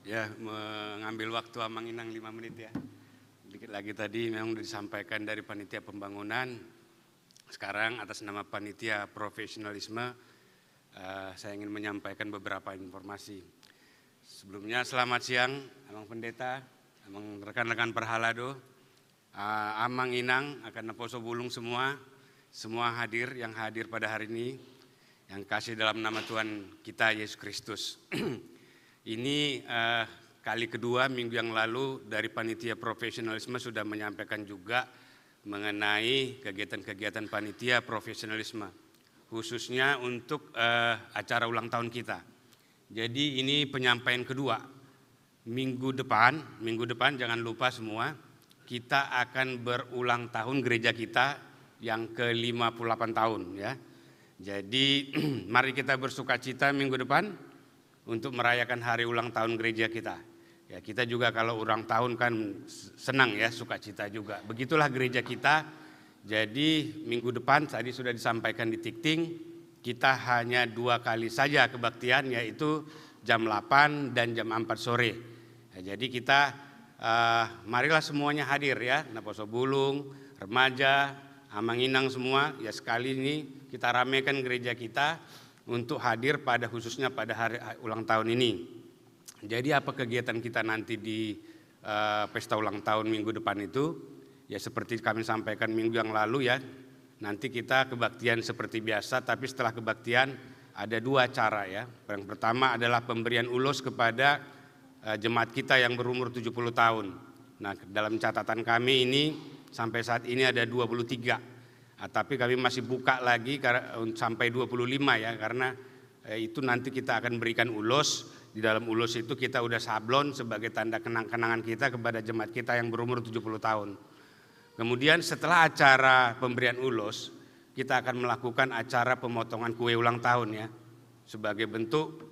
Ya, mengambil waktu Amang Inang 5 menit ya. Dikit lagi tadi memang sudah disampaikan dari panitia pembangunan. Sekarang atas nama panitia profesionalisme, saya ingin menyampaikan beberapa informasi. Sebelumnya selamat siang, Amang Pendeta, Amang rekan-rekan Perhalado, Amang Inang, akan Naposo Bulung semua hadir yang hadir pada hari ini. Yang kasih dalam nama Tuhan kita Yesus Kristus. Ini kali kedua minggu yang lalu dari panitia profesionalisme sudah menyampaikan juga mengenai kegiatan-kegiatan panitia profesionalisme, khususnya untuk acara ulang tahun kita. Jadi ini penyampaian kedua. Minggu depan jangan lupa semua, kita akan berulang tahun gereja kita yang ke-58 tahun ya. Jadi mari kita bersukacita minggu depan untuk merayakan hari ulang tahun gereja kita. Ya, kita juga kalau ulang tahun kan senang ya, sukacita juga. Begitulah gereja kita. Jadi minggu depan tadi sudah disampaikan di Tikting, kita hanya 2 kali saja kebaktian, yaitu jam 8 dan jam 4 sore. Ya, jadi kita marilah semuanya hadir ya, Naposo Bulung, remaja, Amang Inang semua, ya sekali ini kita ramekan gereja kita untuk hadir khususnya pada hari ulang tahun ini. Jadi apa kegiatan kita nanti di pesta ulang tahun minggu depan itu? Ya seperti kami sampaikan minggu yang lalu ya, nanti kita kebaktian seperti biasa, tapi setelah kebaktian ada 2 cara ya. Yang pertama adalah pemberian ulos kepada jemaat kita yang berumur 70 tahun. Nah dalam catatan kami ini, sampai saat ini ada 23, tapi kami masih buka lagi sampai 25 ya, karena itu nanti kita akan berikan ulos. Di dalam ulos itu kita udah sablon sebagai tanda kenang-kenangan kita kepada jemaat kita yang berumur 70 tahun. Kemudian setelah acara pemberian ulos, kita akan melakukan acara pemotongan kue ulang tahun ya, sebagai bentuk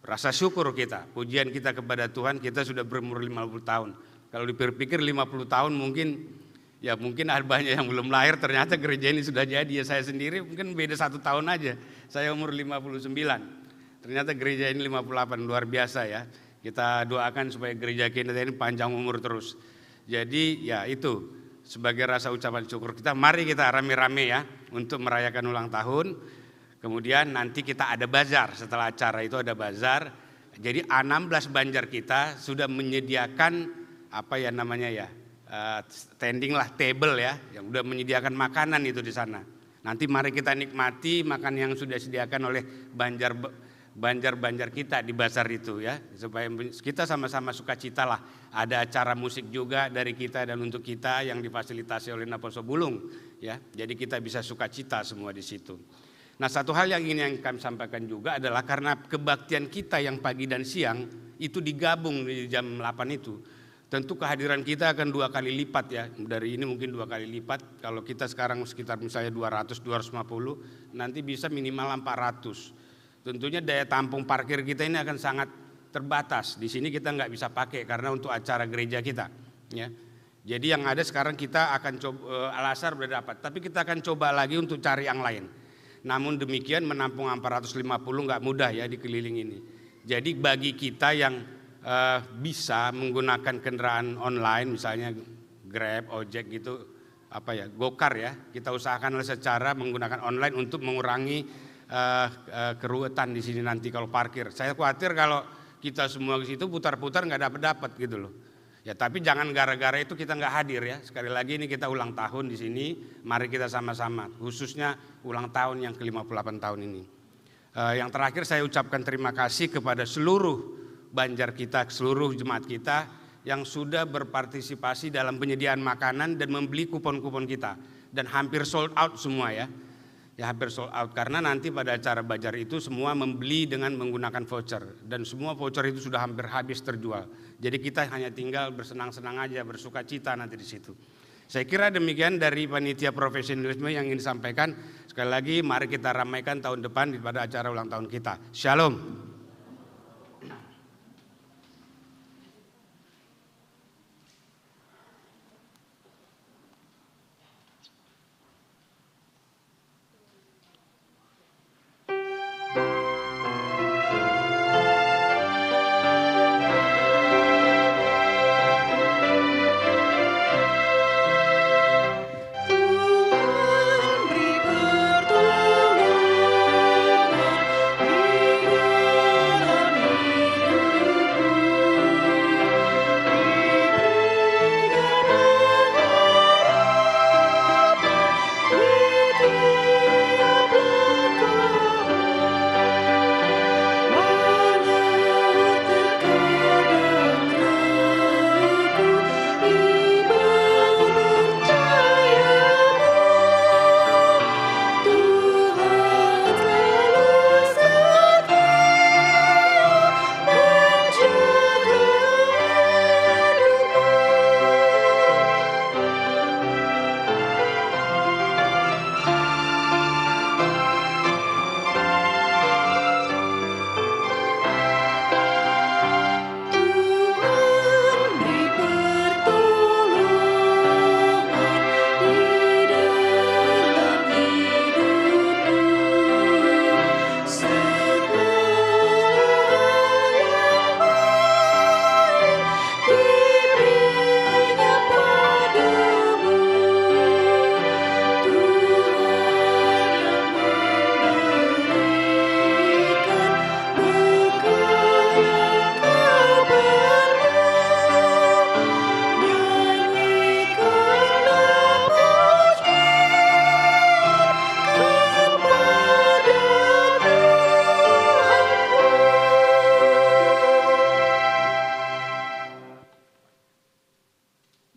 rasa syukur kita, pujian kita kepada Tuhan. Kita sudah berumur 50 tahun. Kalau dipikir 50 tahun mungkin ada banyak yang belum lahir, ternyata gereja ini sudah jadi. Ya saya sendiri mungkin beda 1 tahun aja, saya umur 59, ternyata gereja ini 58, luar biasa ya. Kita doakan supaya gereja kita ini panjang umur terus. Jadi ya itu sebagai rasa ucapan syukur kita, mari kita rame-rame ya untuk merayakan ulang tahun. Kemudian nanti kita ada bazar, setelah acara itu ada bazar. Jadi 16 banjar kita sudah menyediakan standing lah, table ya, yang udah menyediakan makanan itu di sana. Nanti mari kita nikmati makan yang sudah disediakan oleh banjar kita di bazar itu ya, supaya kita sama-sama sukacita lah. Ada acara musik juga dari kita dan untuk kita yang difasilitasi oleh Naposo Bulung ya. Jadi kita bisa sukacita semua di situ. Nah, satu hal yang ingin kami sampaikan juga adalah karena kebaktian kita yang pagi dan siang itu digabung di jam 8 itu. tentu kehadiran kita akan 2 kali lipat ya. Dari ini mungkin 2 kali lipat. Kalau kita sekarang sekitar misalnya 200, 250, nanti bisa minimal 400. Tentunya daya tampung parkir kita ini akan sangat terbatas. Di sini kita nggak bisa pakai karena untuk acara gereja kita. Ya. Jadi yang ada sekarang kita akan coba, Al-Azhar udah dapat, tapi kita akan coba lagi untuk cari yang lain. Namun demikian menampung 450 nggak mudah ya di keliling ini. Jadi bagi kita yang bisa menggunakan kendaraan online, misalnya Grab, Ojek gitu, Gokar ya, kita usahakan secara menggunakan online untuk mengurangi keruwetan di sini nanti kalau parkir. Saya khawatir kalau kita semua ke situ putar-putar nggak dapat gitu loh. Ya tapi jangan gara-gara itu kita nggak hadir ya. Sekali lagi ini kita ulang tahun di sini, mari kita sama-sama, khususnya ulang tahun yang ke-58 tahun ini. Yang terakhir saya ucapkan terima kasih kepada seluruh Banjar kita, seluruh jemaat kita yang sudah berpartisipasi dalam penyediaan makanan dan membeli kupon-kupon kita. Dan hampir sold out semua ya. Ya hampir sold out karena nanti pada acara Banjar itu semua membeli dengan menggunakan voucher dan semua voucher itu sudah hampir habis terjual. Jadi kita hanya tinggal bersenang-senang aja, bersuka cita nanti di situ. Saya kira demikian dari panitia profesionalisme yang ingin disampaikan. Sekali lagi mari kita ramaikan tahun depan pada acara ulang tahun kita. Shalom.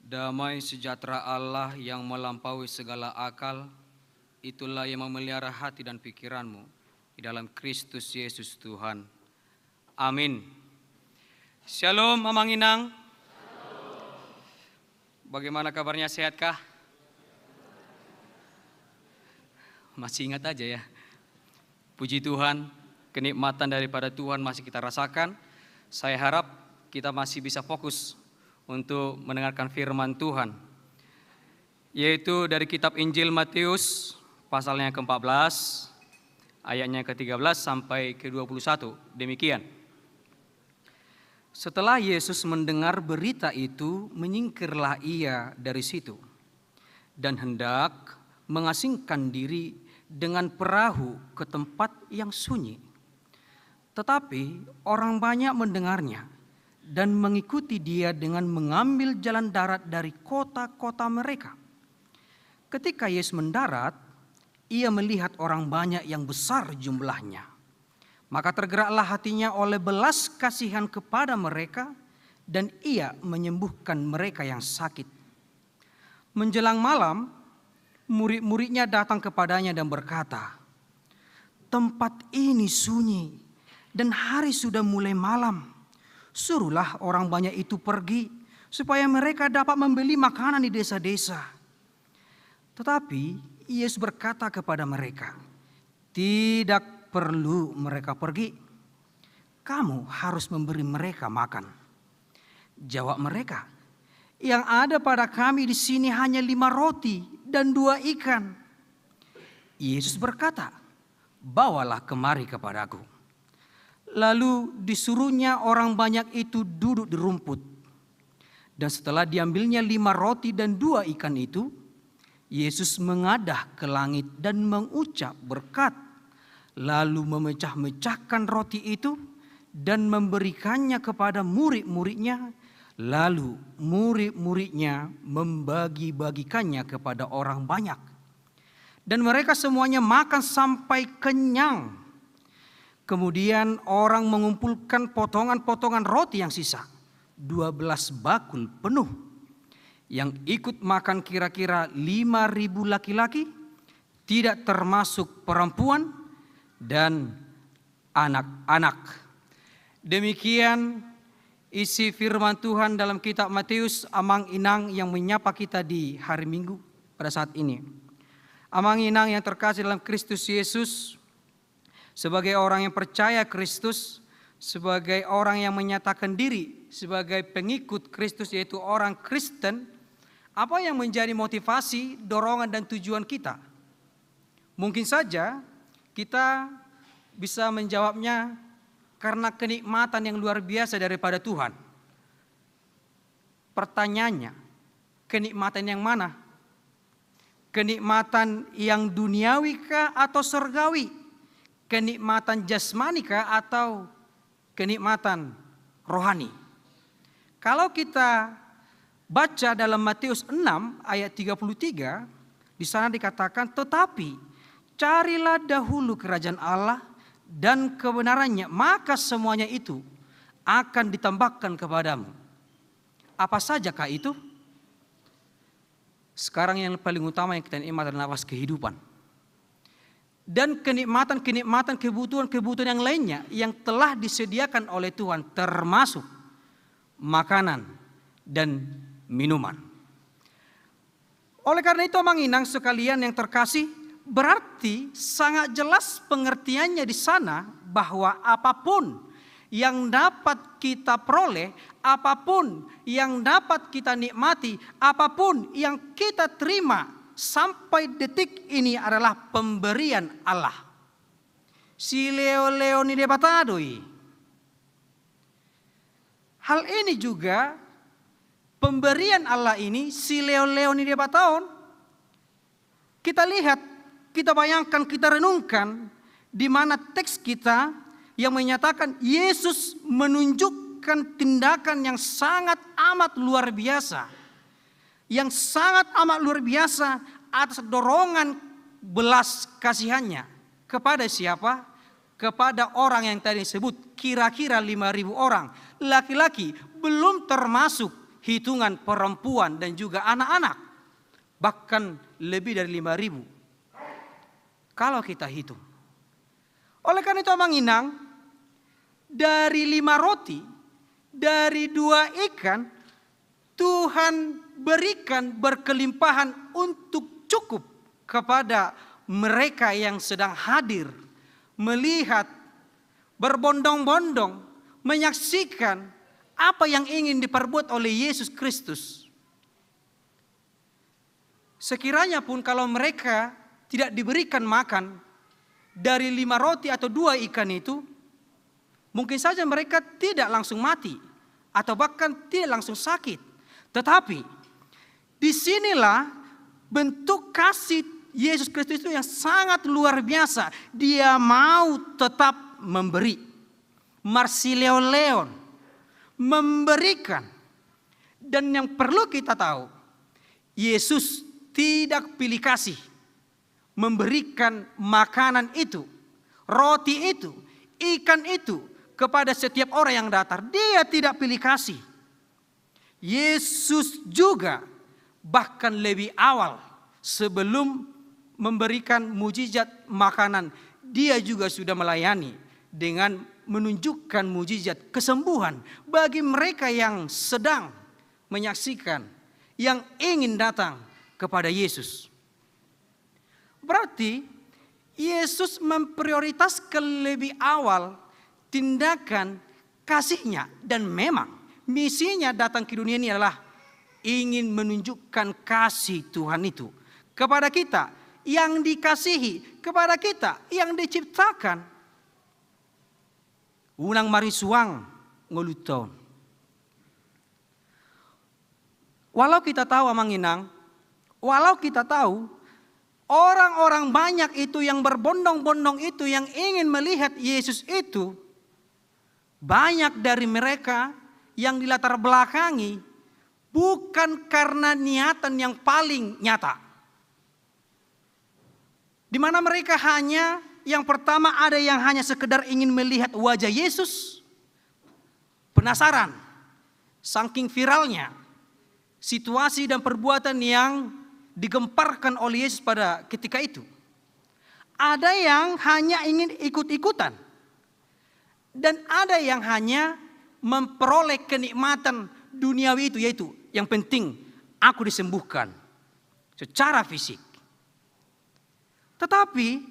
Damai sejahtera Allah yang melampaui segala akal, itulah yang memelihara hati dan pikiranmu di dalam Kristus Yesus Tuhan. Amin. Shalom Mamang Inang. Bagaimana kabarnya, sehatkah? Masih ingat aja ya. Puji Tuhan, kenikmatan daripada Tuhan masih kita rasakan. Saya harap kita masih bisa fokus untuk mendengarkan firman Tuhan, yaitu dari kitab Injil Matius pasalnya ke-14 ayatnya ke-13 sampai ke-21. Demikian. Setelah Yesus mendengar berita itu, menyingkirlah ia dari situ dan hendak mengasingkan diri dengan perahu ke tempat yang sunyi. Tetapi orang banyak mendengarnya dan mengikuti dia dengan mengambil jalan darat dari kota-kota mereka. Ketika Yesus mendarat, ia melihat orang banyak yang besar jumlahnya. Maka tergeraklah hatinya oleh belas kasihan kepada mereka, dan ia menyembuhkan mereka yang sakit. Menjelang malam, murid-muridnya datang kepadanya dan berkata, "Tempat ini sunyi dan hari sudah mulai malam. Suruhlah orang banyak itu pergi supaya mereka dapat membeli makanan di desa-desa. Tetapi Yesus berkata kepada mereka, tidak perlu mereka pergi. Kamu harus memberi mereka makan. Jawab mereka, yang ada pada kami di sini hanya 5 roti dan 2 ikan. Yesus berkata, bawalah kemari kepadaku. Lalu disuruhnya orang banyak itu duduk di rumput. Dan setelah diambilnya 5 roti dan 2 ikan itu, Yesus mengadah ke langit dan mengucap berkat. Lalu memecah-mecahkan roti itu dan memberikannya kepada murid-muridnya. Lalu murid-muridnya membagi-bagikannya kepada orang banyak. Dan mereka semuanya makan sampai kenyang. Kemudian orang mengumpulkan potongan-potongan roti yang sisa, 12 bakul penuh. Yang ikut makan kira-kira 5.000 laki-laki, tidak termasuk perempuan dan anak-anak. Demikian isi firman Tuhan dalam kitab Matius, Amang Inang yang menyapa kita di hari Minggu pada saat ini. Amang Inang yang terkasih dalam Kristus Yesus, sebagai orang yang percaya Kristus, sebagai orang yang menyatakan diri sebagai pengikut Kristus, yaitu orang Kristen, apa yang menjadi motivasi, dorongan dan tujuan kita? Mungkin saja kita bisa menjawabnya karena kenikmatan yang luar biasa daripada Tuhan. Pertanyaannya, kenikmatan yang mana? Kenikmatan yang duniawi kah atau surgawi? Kenikmatan jasmani kah atau kenikmatan rohani? Kalau kita baca dalam Matius 6 ayat 33, di sana dikatakan, tetapi carilah dahulu kerajaan Allah dan kebenarannya, maka semuanya itu akan ditambahkan kepadamu. Apa sajakah itu? Sekarang yang paling utama yang kita nikmati adalah nafas kehidupan. Dan kenikmatan-kenikmatan, kebutuhan-kebutuhan yang lainnya yang telah disediakan oleh Tuhan, termasuk makanan dan minuman. Oleh karena itu, Amang Inang sekalian yang terkasih, berarti sangat jelas pengertiannya di sana bahwa apapun yang dapat kita peroleh, apapun yang dapat kita nikmati, apapun yang kita terima sampai detik ini adalah pemberian Allah. Si leo ni debatadoi. Hal ini juga pemberian Allah ini, si leo ni debataon, kita lihat, kita bayangkan, kita renungkan di mana teks kita yang menyatakan Yesus menunjukkan tindakan yang sangat amat luar biasa. Yang sangat amat luar biasa atas dorongan belas kasihannya. Kepada siapa? Kepada orang yang tadi disebut kira-kira 5.000 orang. Laki-laki, belum termasuk hitungan perempuan dan juga anak-anak. Bahkan lebih dari 5.000. Kalau kita hitung. Oleh karena itu, Amang Inang, dari 5 roti, dari 2 ikan, Tuhan berikan berkelimpahan untuk cukup kepada mereka yang sedang hadir, melihat, berbondong-bondong, menyaksikan apa yang ingin diperbuat oleh Yesus Kristus. Sekiranya pun kalau mereka tidak diberikan makan dari 5 roti atau 2 ikan itu, mungkin saja mereka tidak langsung mati atau bahkan tidak langsung sakit. Tetapi disinilah bentuk kasih Yesus Kristus itu yang sangat luar biasa. Dia mau tetap memberi. Marsileoleon, memberikan. Dan yang perlu kita tahu, Yesus tidak pilih kasih. Memberikan makanan itu, roti itu, ikan itu kepada setiap orang yang datang. Dia tidak pilih kasih. Yesus juga bahkan lebih awal sebelum memberikan mujizat makanan, dia juga sudah melayani dengan menunjukkan mujizat kesembuhan bagi mereka yang sedang menyaksikan, yang ingin datang kepada Yesus. Berarti Yesus memprioritaskan lebih awal tindakan kasihnya. Dan memang misinya datang ke dunia ini adalah ingin menunjukkan kasih Tuhan itu kepada kita yang dikasihi, kepada kita yang diciptakan. Unang marisuang ngoluton. Walau kita tahu amanginang, walau kita tahu orang-orang banyak itu yang berbondong-bondong itu yang ingin melihat Yesus itu, banyak dari mereka yang dilatar belakangi bukan karena niatan yang paling nyata. Di mana mereka hanya, yang pertama ada yang hanya sekedar ingin melihat wajah Yesus. Penasaran, saking viralnya situasi dan perbuatan yang digemparkan oleh Yesus pada ketika itu. Ada yang hanya ingin ikut-ikutan. Dan ada yang hanya memperoleh kenikmatan duniawi itu, yaitu yang penting aku disembuhkan secara fisik. Tetapi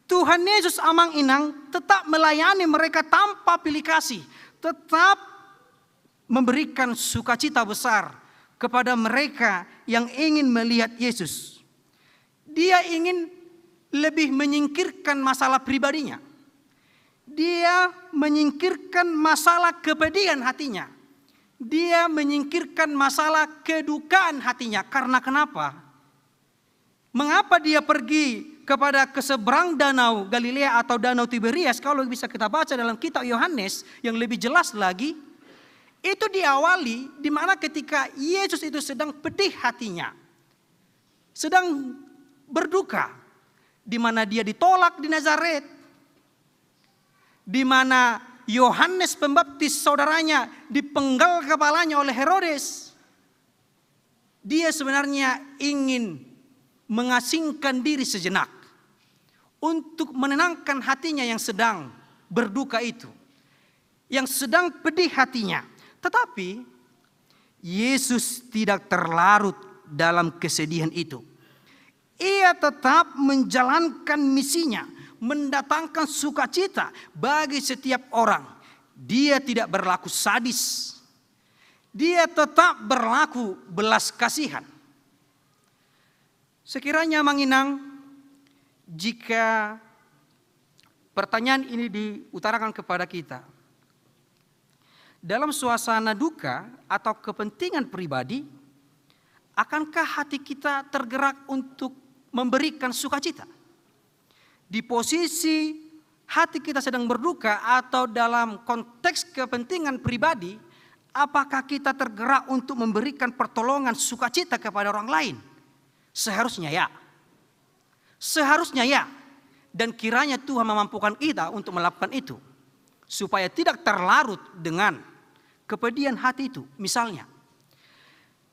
Tuhan Yesus Amang Inang tetap melayani mereka tanpa pilih kasih. Tetap memberikan sukacita besar kepada mereka yang ingin melihat Yesus. Dia ingin lebih menyingkirkan masalah pribadinya. Dia menyingkirkan masalah kepedihan hatinya. Dia menyingkirkan masalah kedukaan hatinya. Karena kenapa? Mengapa dia pergi kepada keseberang danau Galilea atau danau Tiberias? Kalau bisa kita baca dalam kitab Yohanes yang lebih jelas lagi, itu diawali di mana ketika Yesus itu sedang pedih hatinya, sedang berduka, di mana dia ditolak di Nazaret, di mana Yohanes Pembaptis saudaranya dipenggal kepalanya oleh Herodes. Dia sebenarnya ingin mengasingkan diri sejenak untuk menenangkan hatinya yang sedang berduka itu, yang sedang pedih hatinya. Tetapi Yesus tidak terlarut dalam kesedihan itu. Ia tetap menjalankan misinya, mendatangkan sukacita bagi setiap orang. Dia tidak berlaku sadis. Dia tetap berlaku belas kasihan. Sekiranya Manginang, jika pertanyaan ini diutarakan kepada kita, dalam suasana duka atau kepentingan pribadi, akankah hati kita tergerak untuk memberikan sukacita? Di posisi hati kita sedang berduka atau dalam konteks kepentingan pribadi, apakah kita tergerak untuk memberikan pertolongan sukacita kepada orang lain? Seharusnya ya. Seharusnya ya. Dan kiranya Tuhan memampukan kita untuk melakukan itu. Supaya tidak terlarut dengan kepedihan hati itu. Misalnya,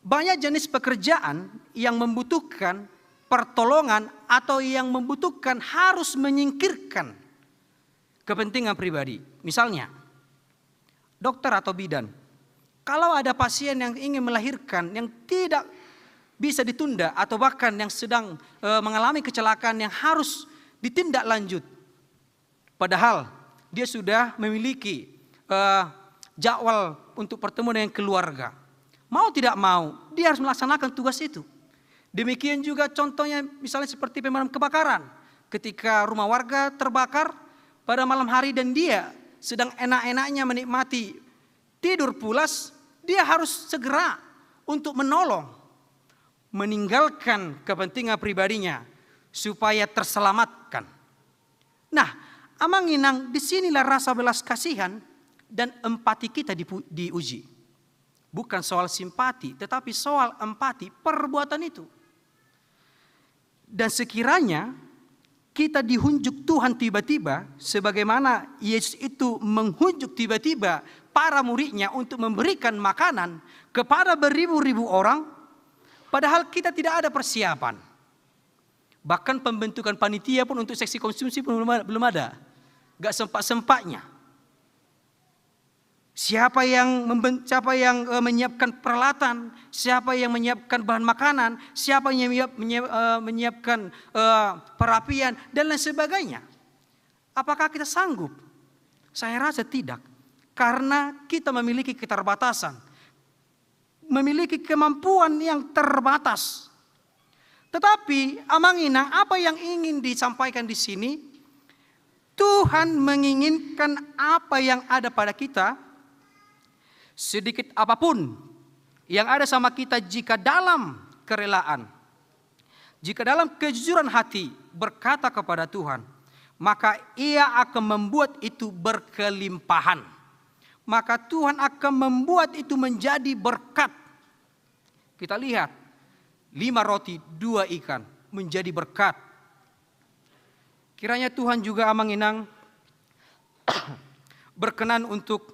banyak jenis pekerjaan yang membutuhkan pertolongan atau yang membutuhkan harus menyingkirkan kepentingan pribadi. Misalnya, dokter atau bidan. Kalau ada pasien yang ingin melahirkan yang tidak bisa ditunda atau bahkan yang sedang mengalami kecelakaan yang harus ditindak lanjut. Padahal dia sudah memiliki jadwal untuk pertemuan dengan keluarga. Mau tidak mau, dia harus melaksanakan tugas itu. Demikian juga contohnya misalnya seperti pemadam kebakaran. Ketika rumah warga terbakar pada malam hari dan dia sedang enak-enaknya menikmati tidur pulas, dia harus segera untuk menolong, meninggalkan kepentingan pribadinya supaya terselamatkan. Nah, Amanginang, disinilah rasa belas kasihan dan empati kita diuji. Bukan soal simpati, tetapi soal empati, perbuatan itu. Dan sekiranya kita dihunjuk Tuhan tiba-tiba, sebagaimana Yesus itu menghunjuk tiba-tiba para muridnya untuk memberikan makanan kepada beribu-ribu orang, padahal kita tidak ada persiapan. Bahkan pembentukan panitia pun untuk seksi konsumsi pun belum ada. Gak sempat-sempatnya. Siapa yang menyiapkan peralatan, siapa yang menyiapkan bahan makanan, siapa yang menyiapkan perapian dan lain sebagainya. Apakah kita sanggup? Saya rasa tidak, karena kita memiliki keterbatasan, memiliki kemampuan yang terbatas. Tetapi Amang Inang, apa yang ingin disampaikan di sini? Tuhan menginginkan apa yang ada pada kita, sedikit apapun yang ada sama kita, jika dalam kerelaan, jika dalam kejujuran hati berkata kepada Tuhan, maka Ia akan membuat itu berkelimpahan. Maka Tuhan akan membuat itu menjadi berkat. Kita lihat, 5 roti 2 ikan menjadi berkat. Kiranya Tuhan juga Amang Inang berkenan untuk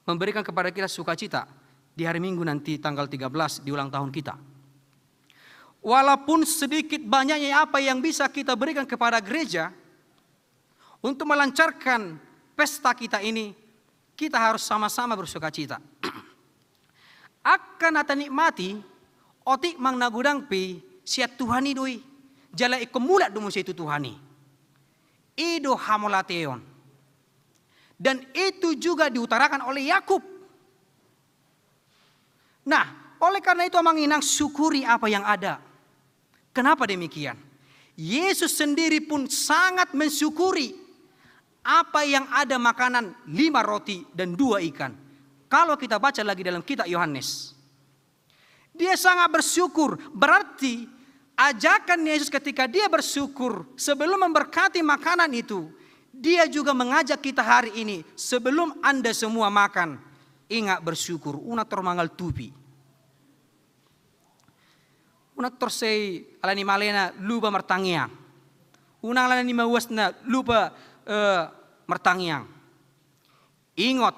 memberikan kepada kita sukacita di hari Minggu nanti tanggal 13 di ulang tahun kita. Walaupun sedikit banyaknya apa yang bisa kita berikan kepada gereja untuk melancarkan pesta kita ini, kita harus sama-sama bersukacita. Akan ata nikmati otik mang nagudang pi siat Tuhani doi jala ikomulat dumo situ Tuhani. Ido hamolateon. Dan itu juga diutarakan oleh Yakub. Nah, oleh karena itu Amang Inang syukuri apa yang ada. Kenapa demikian? Yesus sendiri pun sangat mensyukuri apa yang ada makanan 5 roti dan 2 ikan. Kalau kita baca lagi dalam kitab Yohanes. Dia sangat bersyukur. Berarti ajakan Yesus ketika dia bersyukur sebelum memberkati makanan itu, dia juga mengajak kita hari ini, sebelum Anda semua makan, ingat bersyukur. Una tormangal tupi. Una torsei alani malena lupa mertangiang. Una alani mawasna lupa mertangiang. Ingat,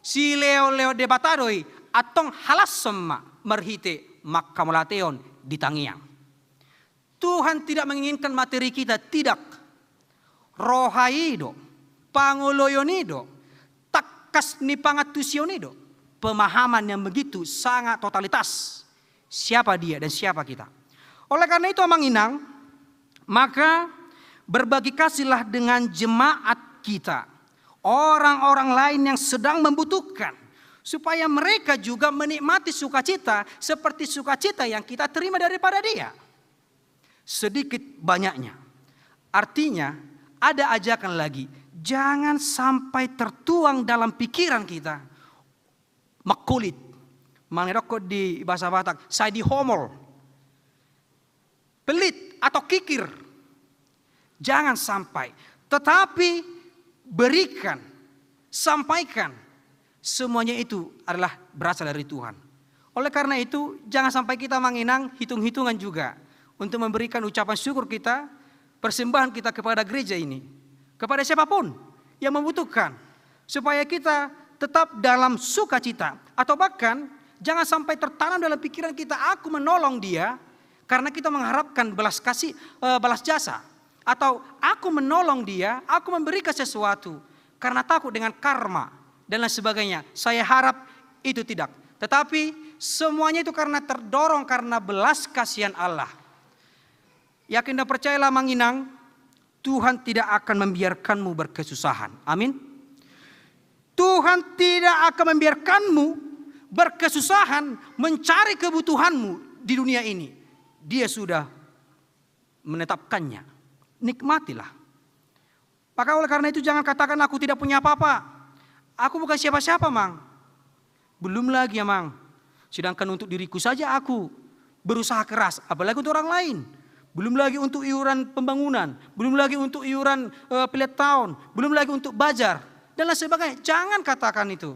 si leo debatadoi atong halas semma merhite makamolateon di tangiang. Tuhan tidak menginginkan materi kita, tidak. Rohaido, panguloyonido, takas ni pangatusionido. Pemahaman yang begitu sangat totalitas. Siapa dia dan siapa kita. Oleh karena itu Amang Inang, maka berbagi kasihlah dengan jemaat kita. Orang-orang lain yang sedang membutuhkan. Supaya mereka juga menikmati sukacita seperti sukacita yang kita terima daripada dia. Sedikit banyaknya. Artinya, ada ajakan lagi, jangan sampai tertuang dalam pikiran kita makulit, mangerokok di bahasa Batak, saya di homol, pelit atau kikir, jangan sampai. Tetapi berikan, sampaikan, semuanya itu adalah berasal dari Tuhan. Oleh karena itu, jangan sampai kita menginang hitung-hitungan juga untuk memberikan ucapan syukur kita, persembahan kita kepada gereja ini, kepada siapapun yang membutuhkan, supaya kita tetap dalam sukacita, atau bahkan jangan sampai tertanam dalam pikiran kita, aku menolong dia karena kita mengharapkan belas kasih, balas jasa, atau aku menolong dia, aku memberikan sesuatu karena takut dengan karma dan lain sebagainya. Saya harap itu tidak, tetapi semuanya itu karena terdorong karena belas kasihan Allah. Yakin dan percayalah Amang Inang, Tuhan tidak akan membiarkanmu berkesusahan. Amin. Tuhan tidak akan membiarkanmu berkesusahan mencari kebutuhanmu di dunia ini. Dia sudah menetapkannya. Nikmatilah. Maka oleh karena itu jangan katakan aku tidak punya apa-apa. Aku bukan siapa-siapa, Mang. Belum lagi ya, Mang. Sedangkan untuk diriku saja aku berusaha keras, apalagi untuk orang lain. Belum lagi untuk iuran pembangunan, belum lagi untuk iuran pelet tahun, belum lagi untuk bajar dan lain sebagainya. Jangan katakan itu.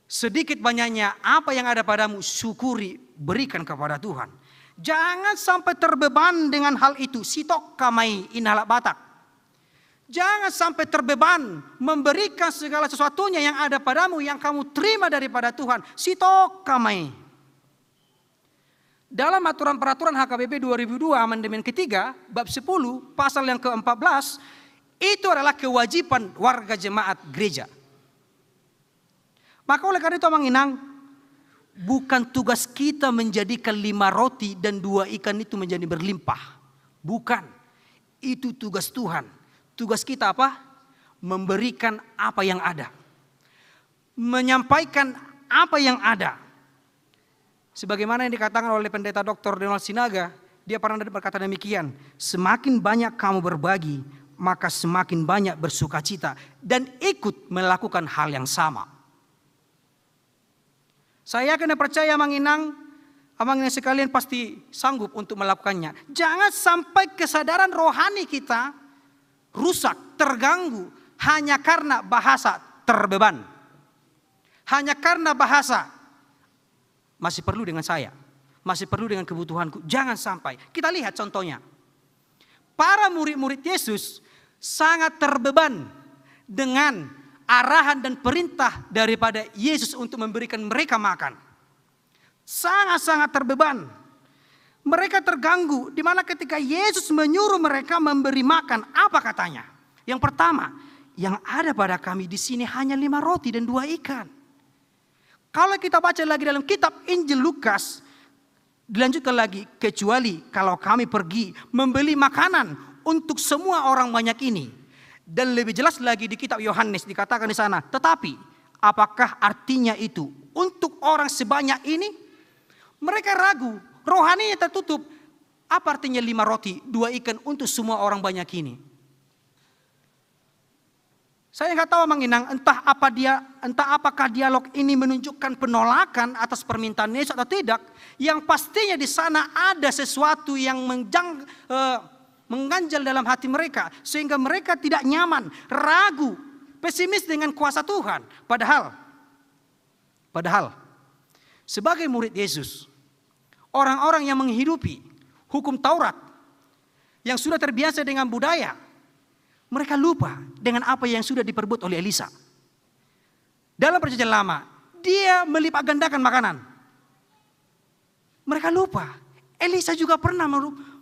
Sedikit banyaknya apa yang ada padamu, syukuri, berikan kepada Tuhan. Jangan sampai terbeban dengan hal itu. Sitok kamai inhalak Batak. Jangan sampai terbeban memberikan segala sesuatunya yang ada padamu, yang kamu terima daripada Tuhan. Sitok kamai. Dalam aturan peraturan HKBP 2002 amandemen ketiga bab 10 pasal yang ke-14, itu adalah kewajiban warga jemaat gereja. Maka oleh karena itu Amang Inang, bukan tugas kita menjadikan 5 roti dan 2 ikan itu menjadi berlimpah. Bukan. Itu tugas Tuhan. Tugas kita apa? Memberikan apa yang ada. Menyampaikan apa yang ada. Sebagaimana yang dikatakan oleh pendeta Dr. Donald Sinaga, dia pernah berkata demikian, semakin banyak kamu berbagi, maka semakin banyak bersukacita dan ikut melakukan hal yang sama. Saya yakin dan percaya Amang Inang sekalian pasti sanggup untuk melakukannya. Jangan sampai kesadaran rohani kita rusak, terganggu hanya karena bahasa terbeban. Hanya karena bahasa masih perlu dengan saya, masih perlu dengan kebutuhanku. Jangan sampai. Kita lihat contohnya. Para murid-murid Yesus sangat terbeban dengan arahan dan perintah daripada Yesus untuk memberikan mereka makan. Sangat-sangat terbeban. Mereka terganggu di mana ketika Yesus menyuruh mereka memberi makan, apa katanya? Yang pertama, yang ada pada kami di sini hanya 5 roti dan 2 ikan. Kalau kita baca lagi dalam kitab Injil Lukas, dilanjutkan lagi, kecuali kalau kami pergi membeli makanan untuk semua orang banyak ini. Dan lebih jelas lagi di kitab Yohanes dikatakan di sana, tetapi apakah artinya itu untuk orang sebanyak ini? Mereka ragu, rohaninya tertutup. Apa artinya 5 roti, 2 ikan untuk semua orang banyak ini? Saya nggak tahu Amang Inang, entah apakah dialog ini menunjukkan penolakan atas permintaan Yesus atau tidak. Yang pastinya di sana ada sesuatu yang mengganjal dalam hati mereka sehingga mereka tidak nyaman, ragu, pesimis dengan kuasa Tuhan. Padahal sebagai murid Yesus, orang-orang yang menghidupi hukum Taurat, yang sudah terbiasa dengan budaya, mereka lupa dengan apa yang sudah diperbuat oleh Elisa. Dalam perjanjian lama, dia melipat gandakan makanan. Mereka lupa, Elisa juga pernah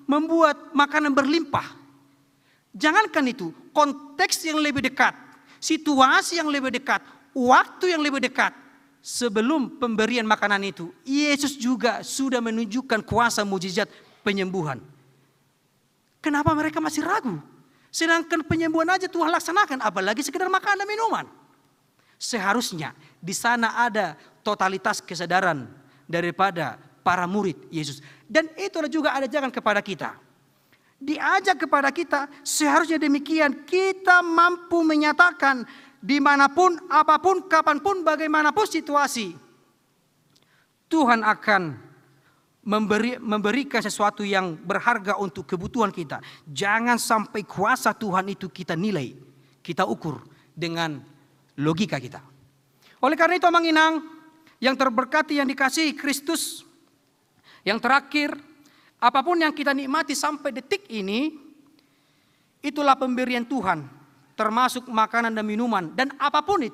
membuat makanan berlimpah. Jangankan itu, konteks yang lebih dekat, situasi yang lebih dekat, waktu yang lebih dekat. Sebelum pemberian makanan itu, Yesus juga sudah menunjukkan kuasa mujizat penyembuhan. Kenapa mereka masih ragu? Sedangkan penyembuhan aja Tuhan laksanakan, apalagi sekedar makan dan minuman. Seharusnya di sana ada totalitas kesadaran daripada para murid Yesus. Dan itulah juga ajakan kepada kita. Diajak kepada kita seharusnya demikian. Kita mampu menyatakan dimanapun, apapun, kapanpun, bagaimanapun situasi. Tuhan akan memberikan sesuatu yang berharga untuk kebutuhan kita. Jangan sampai kuasa Tuhan itu kita nilai, kita ukur dengan logika kita. Oleh karena itu Amang Inang, yang terberkati, yang dikasihi Kristus, yang terakhir, apapun yang kita nikmati sampai detik ini, itulah pemberian Tuhan, termasuk makanan dan minuman, dan apapun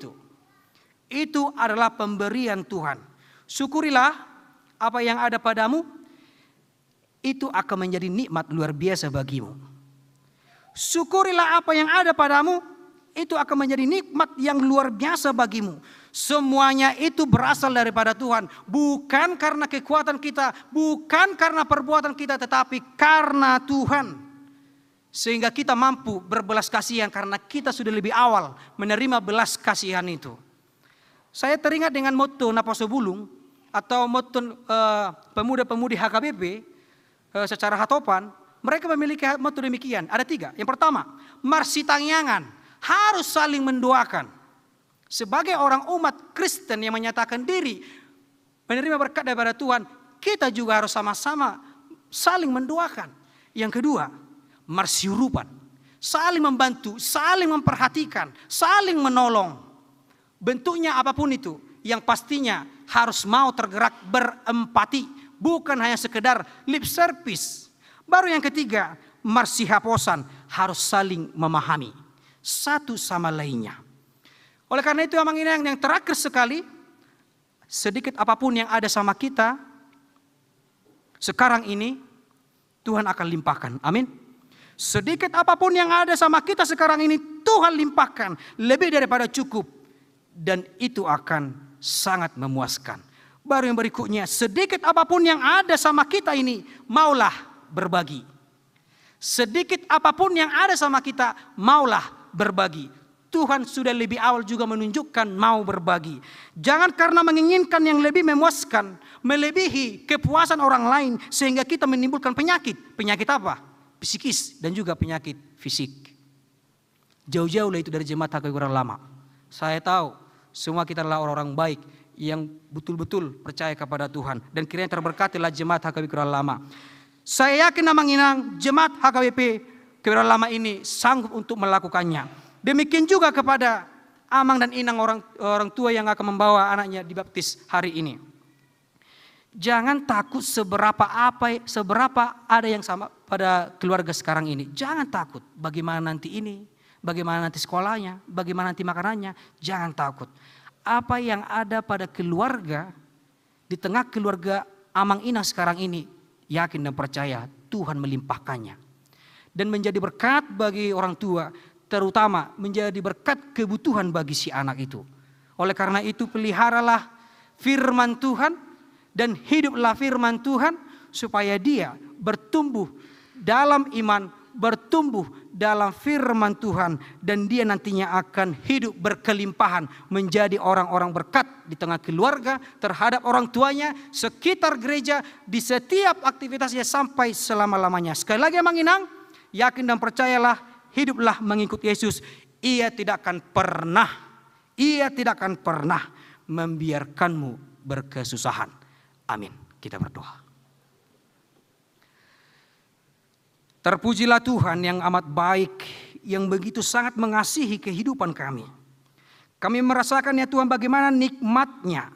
itu adalah pemberian Tuhan. Syukurilah apa yang ada padamu, itu akan menjadi nikmat luar biasa bagimu. Syukurilah apa yang ada padamu, itu akan menjadi nikmat yang luar biasa bagimu. Semuanya itu berasal daripada Tuhan. Bukan karena kekuatan kita, bukan karena perbuatan kita, tetapi karena Tuhan. Sehingga kita mampu berbelas kasihan karena kita sudah lebih awal menerima belas kasihan itu. Saya teringat dengan motto Naposo Bulung, atau motto pemuda-pemudi HKBP secara hatopan, mereka memiliki motto demikian. Ada 3. Yang pertama, marsitangyangan, harus saling mendoakan. Sebagai orang umat Kristen yang menyatakan diri menerima berkat daripada Tuhan, kita juga harus sama-sama saling mendoakan. Yang kedua, marsiurupan, saling membantu, saling memperhatikan, saling menolong. Bentuknya apapun itu, yang pastinya harus mau tergerak berempati, bukan hanya sekedar lip service. Baru yang ketiga, marsihaposan, harus saling memahami satu sama lainnya. Oleh karena itu Amang Inang, yang terakhir sekali, sedikit apapun yang ada sama kita sekarang ini, Tuhan akan limpahkan. Amin. Sedikit apapun yang ada sama kita sekarang ini, Tuhan limpahkan lebih daripada cukup. Dan itu akan sangat memuaskan. Baru yang berikutnya, sedikit apapun yang ada sama kita ini, maulah berbagi. Sedikit apapun yang ada sama kita, maulah berbagi. Tuhan sudah lebih awal juga menunjukkan mau berbagi. Jangan karena menginginkan yang lebih memuaskan, melebihi kepuasan orang lain, sehingga kita menimbulkan penyakit. Penyakit apa? Psikis dan juga penyakit fisik. Jauh-jauh lah itu dari jemaat HKBP Kurang Lama. Saya tahu semua kita adalah orang-orang baik yang betul-betul percaya kepada Tuhan. Dan kiranya terberkatilah jemaat HKBP Kurang Lama. Saya yakin Amang Inang, jemaat HKBP Kurang Lama ini sanggup untuk melakukannya. Demikian juga kepada Amang dan Inang, orang tua yang akan membawa anaknya dibaptis hari ini. Jangan takut seberapa ada yang sama pada keluarga sekarang ini. Jangan takut bagaimana nanti ini, bagaimana nanti sekolahnya, bagaimana nanti makanannya. Jangan takut. Apa yang ada pada keluarga, di tengah keluarga Amang Inang sekarang ini, yakin dan percaya Tuhan melimpahkannya. Dan menjadi berkat bagi orang tua, terutama menjadi berkat kebutuhan bagi si anak itu. Oleh karena itu peliharalah firman Tuhan dan hiduplah firman Tuhan supaya dia bertumbuh dalam iman, bertumbuh dalam firman Tuhan, dan dia nantinya akan hidup berkelimpahan menjadi orang-orang berkat di tengah keluarga, terhadap orang tuanya, sekitar gereja, di setiap aktivitasnya sampai selama-lamanya. Sekali lagi Amang Inang, yakin dan percayalah, hiduplah mengikut Yesus. Ia tidak akan pernah membiarkanmu berkesusahan. Amin. Kita berdoa. Terpujilah Tuhan yang amat baik, yang begitu sangat mengasihi kehidupan kami. Kami merasakan ya Tuhan bagaimana nikmatnya.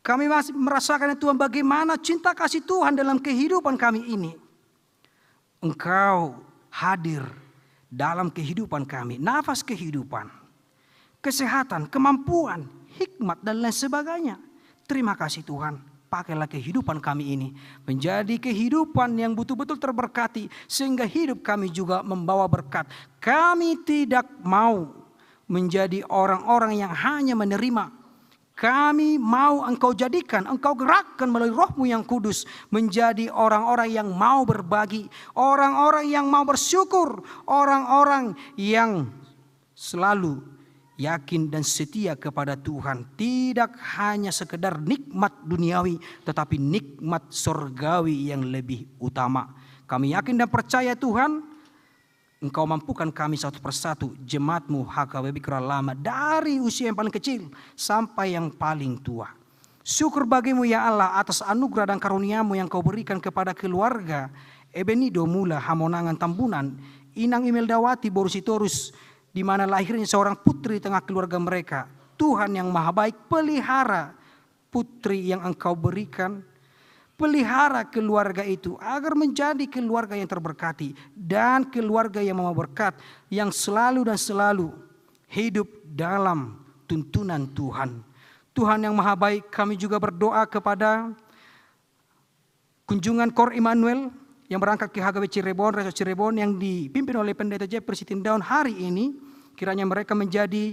Kami masih merasakan ya Tuhan bagaimana cinta kasih Tuhan dalam kehidupan kami ini. Engkau hadir dalam kehidupan kami, nafas kehidupan, kesehatan, kemampuan, hikmat dan lain sebagainya. Terima kasih Tuhan, pakailah kehidupan kami ini menjadi kehidupan yang betul-betul terberkati, sehingga hidup kami juga membawa berkat. Kami tidak mau menjadi orang-orang yang hanya menerima. Kami mau Engkau jadikan, Engkau gerakkan melalui Roh-Mu yang kudus menjadi orang-orang yang mau berbagi, orang-orang yang mau bersyukur, orang-orang yang selalu yakin dan setia kepada Tuhan. Tidak hanya sekedar nikmat duniawi, tetapi nikmat surgawi yang lebih utama. Kami yakin dan percaya Tuhan, Engkau mampukan kami satu persatu, jemaat-Mu HKBP Kurang Lama, dari usia yang paling kecil sampai yang paling tua. Syukur bagimu ya Allah atas anugerah dan karunia-Mu yang Kau berikan kepada keluarga Ebenido Mula Hamonangan Tambunan, Inang Imeldawati Borusitorus, di mana lahirnya seorang putri di tengah keluarga mereka. Tuhan yang maha baik, pelihara putri yang Engkau berikan. Pelihara keluarga itu agar menjadi keluarga yang terberkati dan keluarga yang membawa berkat, yang selalu dan selalu hidup dalam tuntunan Tuhan. Tuhan yang maha baik, kami juga berdoa kepada kunjungan Kor Immanuel yang berangkat ke HKBP Cirebon, Resort Cirebon, yang dipimpin oleh Pendeta Jeffrey Sitindaun hari ini. Kiranya mereka menjadi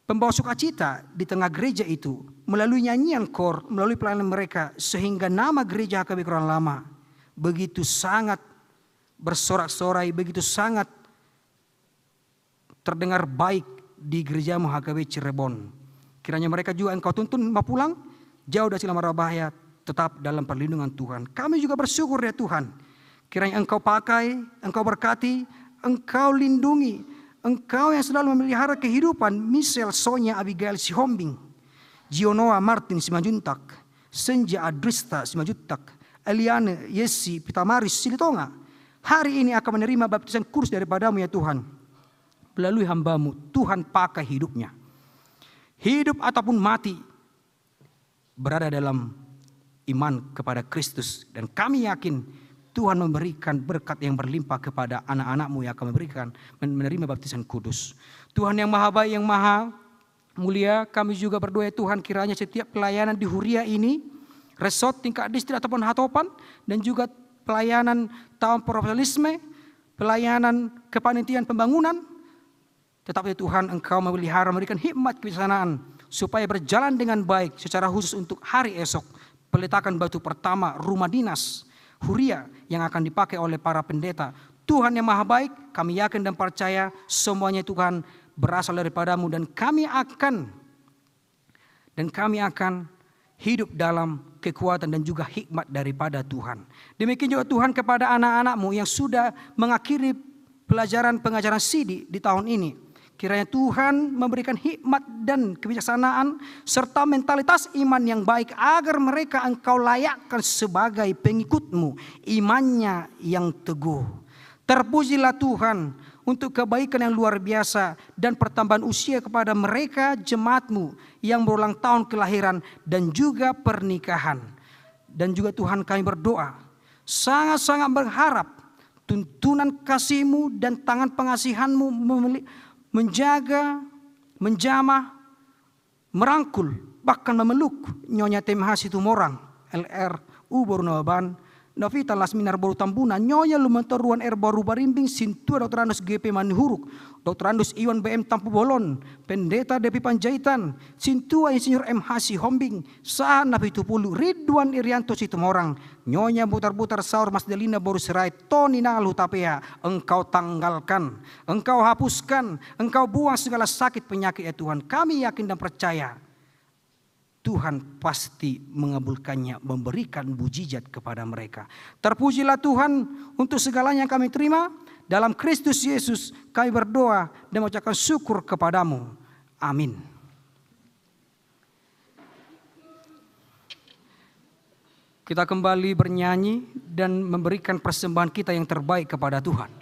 pembawa sukacita di tengah gereja itu melalui nyanyian kor, melalui pelayanan mereka, sehingga nama gereja HKBP Kurang Lama begitu sangat bersorak-sorai, begitu sangat terdengar baik di gerejamu HKBP Cirebon. Kiranya mereka juga Engkau tuntun mau pulang jauh dari silam mara bahaya, tetap dalam perlindungan Tuhan. Kami juga bersyukur ya Tuhan, kiranya Engkau pakai, Engkau berkati, Engkau lindungi, Engkau yang selalu memelihara kehidupan Michelle, Sonia, Abigail, Sihombing, Gionoa, Martin, Simajuntak, Senja, Adrista, Simajuntak, Eliane, Yesi, Pitamaris, Silitonga. Hari ini akan menerima baptisan kudus daripada-Mu ya Tuhan. Melalui hamba-Mu, Tuhan pakai hidupnya. Hidup ataupun mati, berada dalam iman kepada Kristus. Dan kami yakin Tuhan memberikan berkat yang berlimpah kepada anak-anak-Mu yang akan menerima baptisan kudus. Tuhan yang maha baik, yang maha mulia, kami juga berdoa Tuhan, kiranya setiap pelayanan di Huria ini, resort tingkat distrik ataupun hatopan, dan juga pelayanan tahun profesionalisme, pelayanan kepanitiaan pembangunan, tetapi Tuhan Engkau memelihara, memberikan hikmat kebijaksanaan supaya berjalan dengan baik secara khusus untuk hari esok. Peletakan batu pertama rumah dinas Huria yang akan dipakai oleh para pendeta. Tuhan yang maha baik, kami yakin dan percaya semuanya Tuhan berasal daripadamu, dan kami akan hidup dalam kekuatan dan juga hikmat daripada Tuhan. Demikian juga Tuhan kepada anak-anak-Mu yang sudah mengakhiri pengajaran Sidi di tahun ini. Kiranya Tuhan memberikan hikmat dan kebijaksanaan serta mentalitas iman yang baik agar mereka Engkau layakkan sebagai pengikut-Mu, imannya yang teguh. Terpujilah Tuhan untuk kebaikan yang luar biasa dan pertambahan usia kepada mereka jemaat-Mu yang berulang tahun kelahiran dan juga pernikahan. Dan juga Tuhan kami berdoa, sangat-sangat berharap tuntunan kasih-Mu dan tangan pengasihan-Mu menjaga, menjamah, merangkul, bahkan memeluk Nyonya Temhasi Tumorang, LR Baru Nawaban, Novita Lasminar Baru Tambuna, Nyonya Lumentoruan Baru Barimbing, Sintua Dr. Andus GP Manihuruk, Dr. Andus Iwan BM Tampu Bolon, Pendeta Depi Panjaitan, Sintua Insinyur M. Hasi Hombing, Sahan Nabi Tupulu, Ridwan Irianto Situmorang, Nyonya Butar-Butar Saur Mas Delina Boru Serai, Toni Nalu Tapea. Engkau tanggalkan, Engkau hapuskan, Engkau buang segala sakit penyakit ya Tuhan. Kami yakin dan percaya Tuhan pasti mengabulkannya, memberikan mujizat kepada mereka. Terpujilah Tuhan untuk segalanya yang kami terima. Dalam Kristus Yesus kami berdoa dan mengucapkan syukur kepadamu. Amin. Kita kembali bernyanyi dan memberikan persembahan kita yang terbaik kepada Tuhan. Tuhan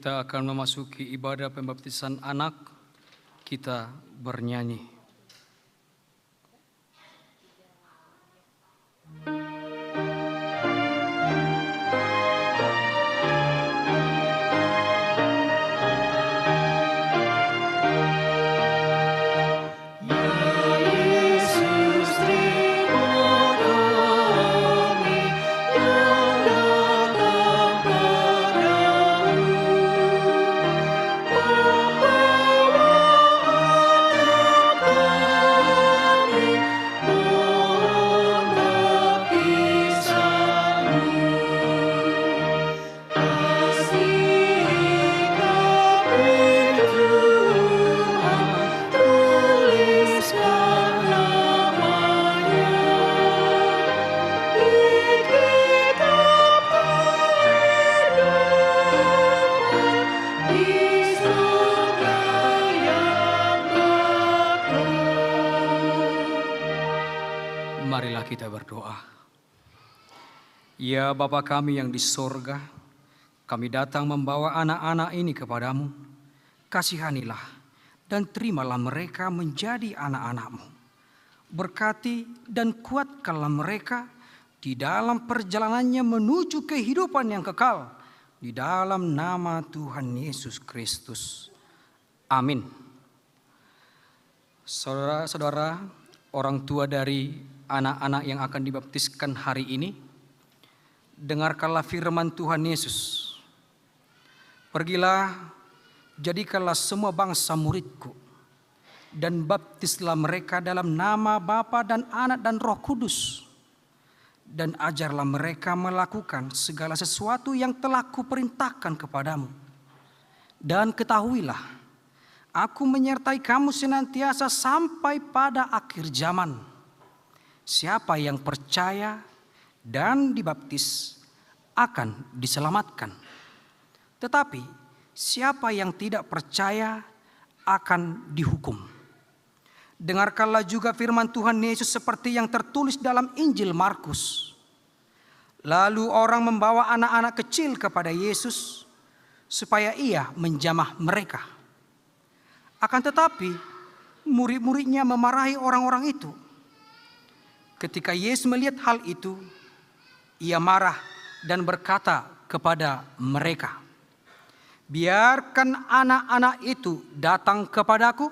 kita akan memasuki ibadah pembaptisan anak. Kita bernyanyi. Marilah kita berdoa. Ya Bapa kami yang di sorga, kami datang membawa anak-anak ini kepadamu. Kasihanilah dan terimalah mereka menjadi anak-anak-Mu. Berkati dan kuatkanlah mereka di dalam perjalanannya menuju kehidupan yang kekal. Di dalam nama Tuhan Yesus Kristus. Amin. Saudara-saudara, orang tua dari anak-anak yang akan dibaptiskan hari ini, dengarkanlah firman Tuhan Yesus. Pergilah, jadikanlah semua bangsa muridku, dan baptislah mereka dalam nama Bapa dan Anak dan Roh Kudus, dan ajarlah mereka melakukan segala sesuatu yang telah kuperintahkan kepadamu. Dan ketahuilah, aku menyertai kamu senantiasa sampai pada akhir zaman. Siapa yang percaya dan dibaptis akan diselamatkan. Tetapi siapa yang tidak percaya akan dihukum. Dengarkanlah juga firman Tuhan Yesus seperti yang tertulis dalam Injil Markus. Lalu orang membawa anak-anak kecil kepada Yesus supaya ia menjamah mereka. Akan tetapi murid-muridnya memarahi orang-orang itu. Ketika Yesus melihat hal itu, ia marah dan berkata kepada mereka, "Biarkan anak-anak itu datang kepadaku,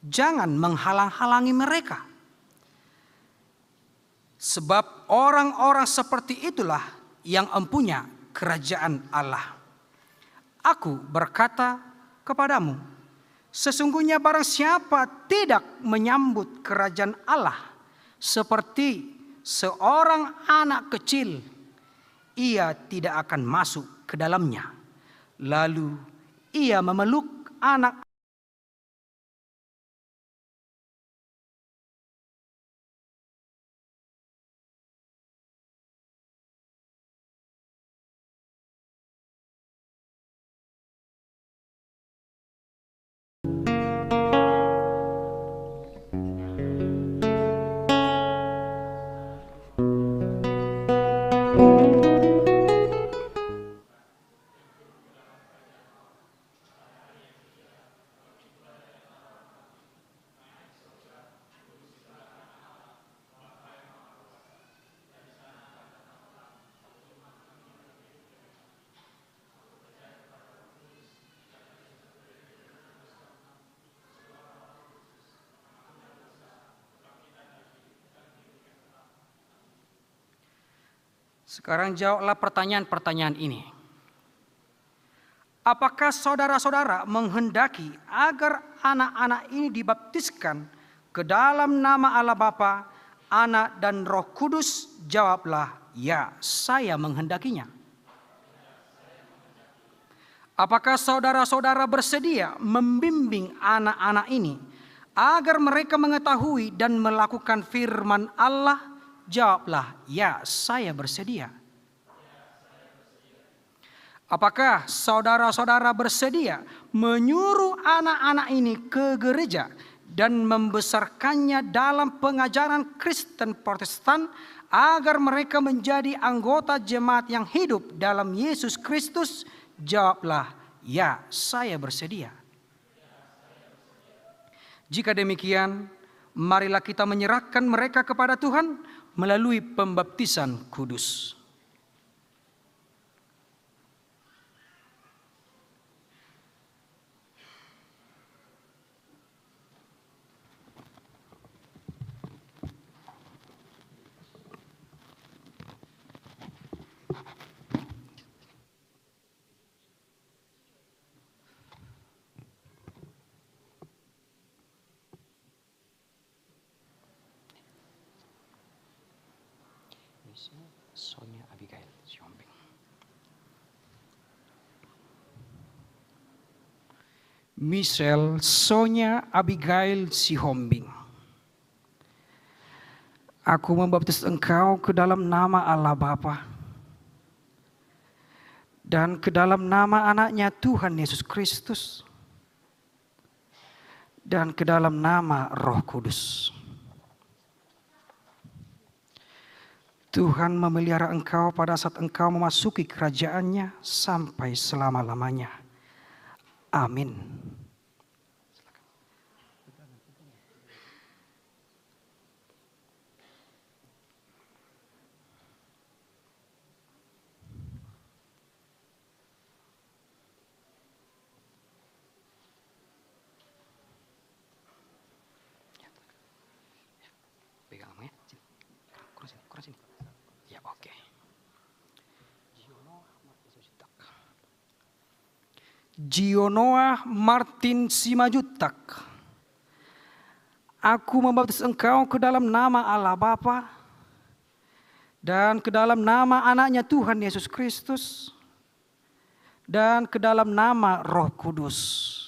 jangan menghalang-halangi mereka. Sebab orang-orang seperti itulah yang empunya kerajaan Allah. Aku berkata kepadamu, sesungguhnya barang siapa tidak menyambut kerajaan Allah seperti seorang anak kecil, ia tidak akan masuk ke dalamnya." Lalu ia memeluk anak Sekarang jawablah pertanyaan-pertanyaan ini. Apakah saudara-saudara menghendaki agar anak-anak ini dibaptiskan ke dalam nama Allah Bapa, Anak dan Roh Kudus? Jawablah, ya, saya menghendakinya. Apakah saudara-saudara bersedia membimbing anak-anak ini agar mereka mengetahui dan melakukan firman Allah? Jawablah, ya, saya bersedia. Apakah saudara-saudara bersedia menyuruh anak-anak ini ke gereja dan membesarkannya dalam pengajaran Kristen Protestan agar mereka menjadi anggota jemaat yang hidup dalam Yesus Kristus? Jawablah, Ya, saya bersedia. Jika demikian, marilah kita menyerahkan mereka kepada Tuhan melalui pembaptisan kudus. Sonia Abigail Sihombing. Michelle Sonia Abigail Sihombing. Aku membaptis engkau ke dalam nama Allah Bapa dan ke dalam nama anaknya Tuhan Yesus Kristus dan ke dalam nama Roh Kudus. Tuhan memelihara engkau pada saat engkau memasuki kerajaan-Nya sampai selama-lamanya. Amin. Pegang ya. Kurang sini. Ya, oke. Gionoa Martin Simajutak. Aku membaptis engkau ke dalam nama Allah Bapa dan ke dalam nama anaknya Tuhan Yesus Kristus dan ke dalam nama Roh Kudus.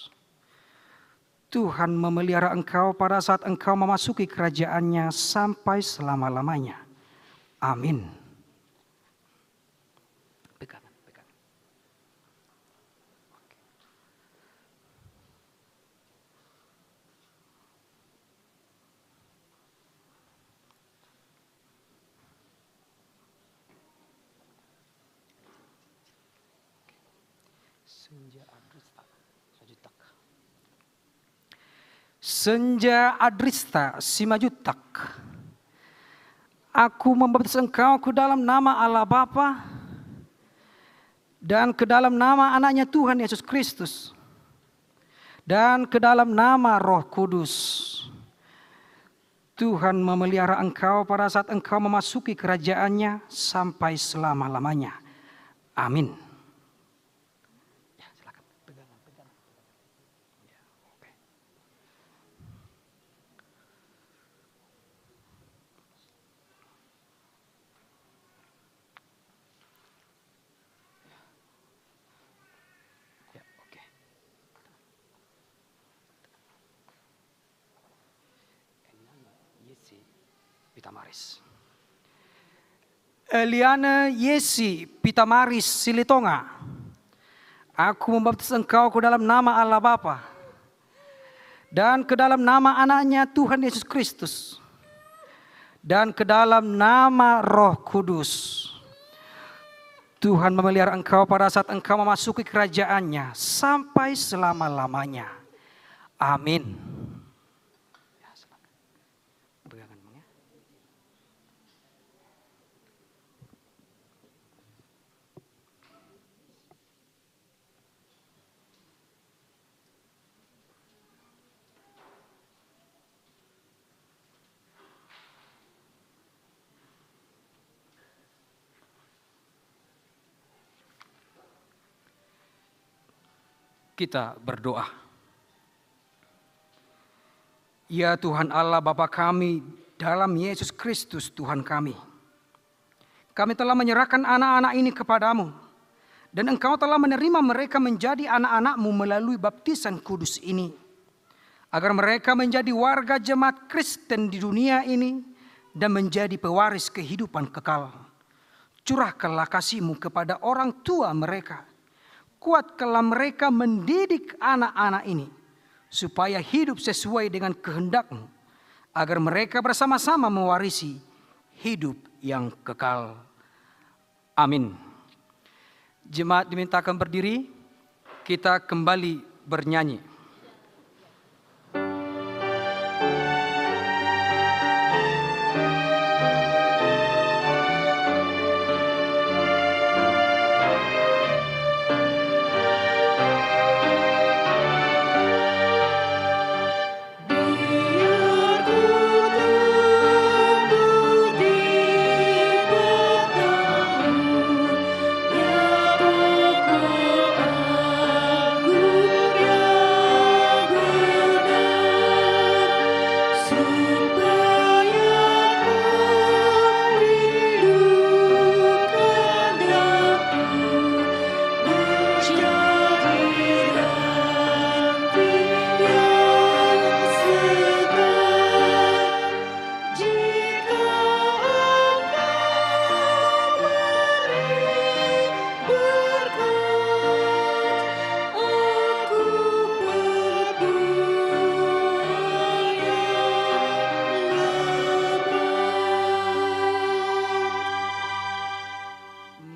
Tuhan memelihara engkau pada saat engkau memasuki kerajaan-Nya sampai selama-lamanya. Amin. Pegang. Senja Adrista Simajutak. Aku membaptis engkau ke dalam nama Allah Bapa dan ke dalam nama anaknya Tuhan Yesus Kristus dan ke dalam nama Roh Kudus. Tuhan memelihara engkau pada saat engkau memasuki kerajaan-Nya sampai selama-lamanya. Amin. Ya, silakan. Pegang. Ya, oke. Ya, oke. Yesi Pitamaris. Eliana Yesi Pitamaris Silitonga. Aku membaptis engkau ke dalam nama Allah Bapa dan ke dalam nama anaknya Tuhan Yesus Kristus dan ke dalam nama Roh Kudus. Tuhan memelihara engkau pada saat engkau memasuki kerajaan-Nya sampai selama-lamanya. Amin. Ya, silakan. Pegangan, Bang, ya. Kita berdoa. Ya Tuhan Allah Bapa kami dalam Yesus Kristus Tuhan kami. Kami telah menyerahkan anak-anak ini kepadamu. Dan Engkau telah menerima mereka menjadi anak-anak-Mu melalui baptisan kudus ini. Agar mereka menjadi warga jemaat Kristen di dunia ini dan menjadi pewaris kehidupan kekal. Curahkanlah kasih-Mu kepada orang tua mereka. Kuatkanlah mereka mendidik anak-anak ini supaya hidup sesuai dengan kehendak-Mu, agar mereka bersama-sama mewarisi hidup yang kekal. Amin. Jemaat dimintakan berdiri. Kita kembali bernyanyi.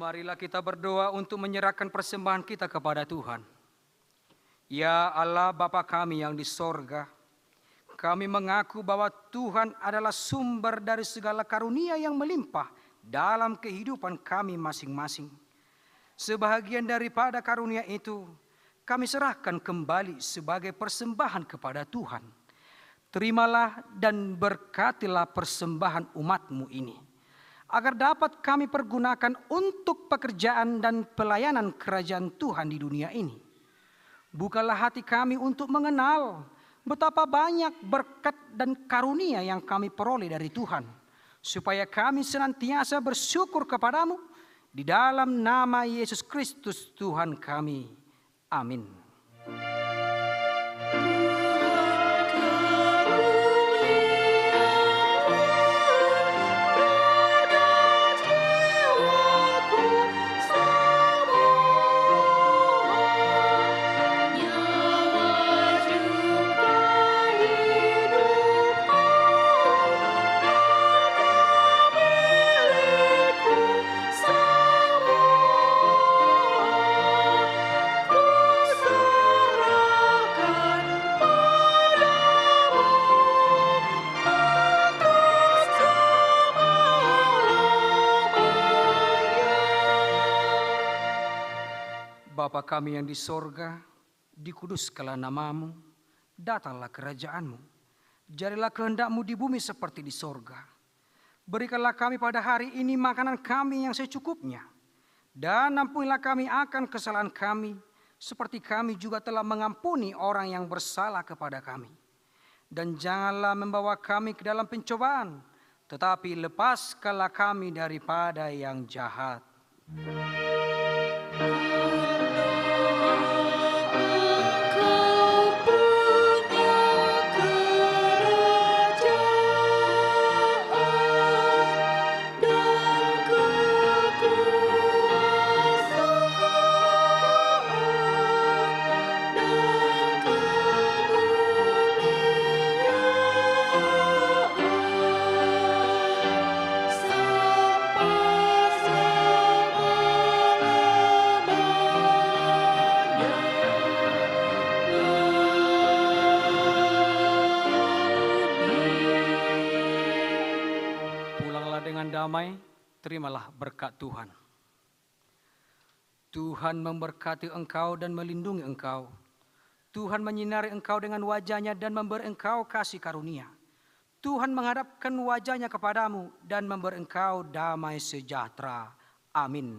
Marilah kita berdoa untuk menyerahkan persembahan kita kepada Tuhan. Ya Allah Bapa kami yang di sorga, kami mengaku bahwa Tuhan adalah sumber dari segala karunia yang melimpah dalam kehidupan kami masing-masing. Sebahagian daripada karunia itu kami serahkan kembali sebagai persembahan kepada Tuhan. Terimalah dan berkatilah persembahan umat-Mu ini, agar dapat kami pergunakan untuk pekerjaan dan pelayanan kerajaan Tuhan di dunia ini. Bukalah hati kami untuk mengenal betapa banyak berkat dan karunia yang kami peroleh dari Tuhan, supaya kami senantiasa bersyukur kepadamu di dalam nama Yesus Kristus Tuhan kami. Amin. Bapa kami yang di sorga, dikuduskanlah namamu, datanglah kerajaanmu, jadilah kehendak-Mu di bumi seperti di sorga. Berikanlah kami pada hari ini makanan kami yang secukupnya, dan ampunilah kami akan kesalahan kami, seperti kami juga telah mengampuni orang yang bersalah kepada kami. Dan janganlah membawa kami ke dalam pencobaan, tetapi lepaskanlah kami daripada yang jahat. Damai, terimalah berkat Tuhan. Tuhan memberkati engkau dan melindungi engkau. Tuhan menyinari engkau dengan wajah-Nya dan memberi engkau kasih karunia. Tuhan menghadapkan wajah-Nya kepadamu dan memberi engkau damai sejahtera. Amin.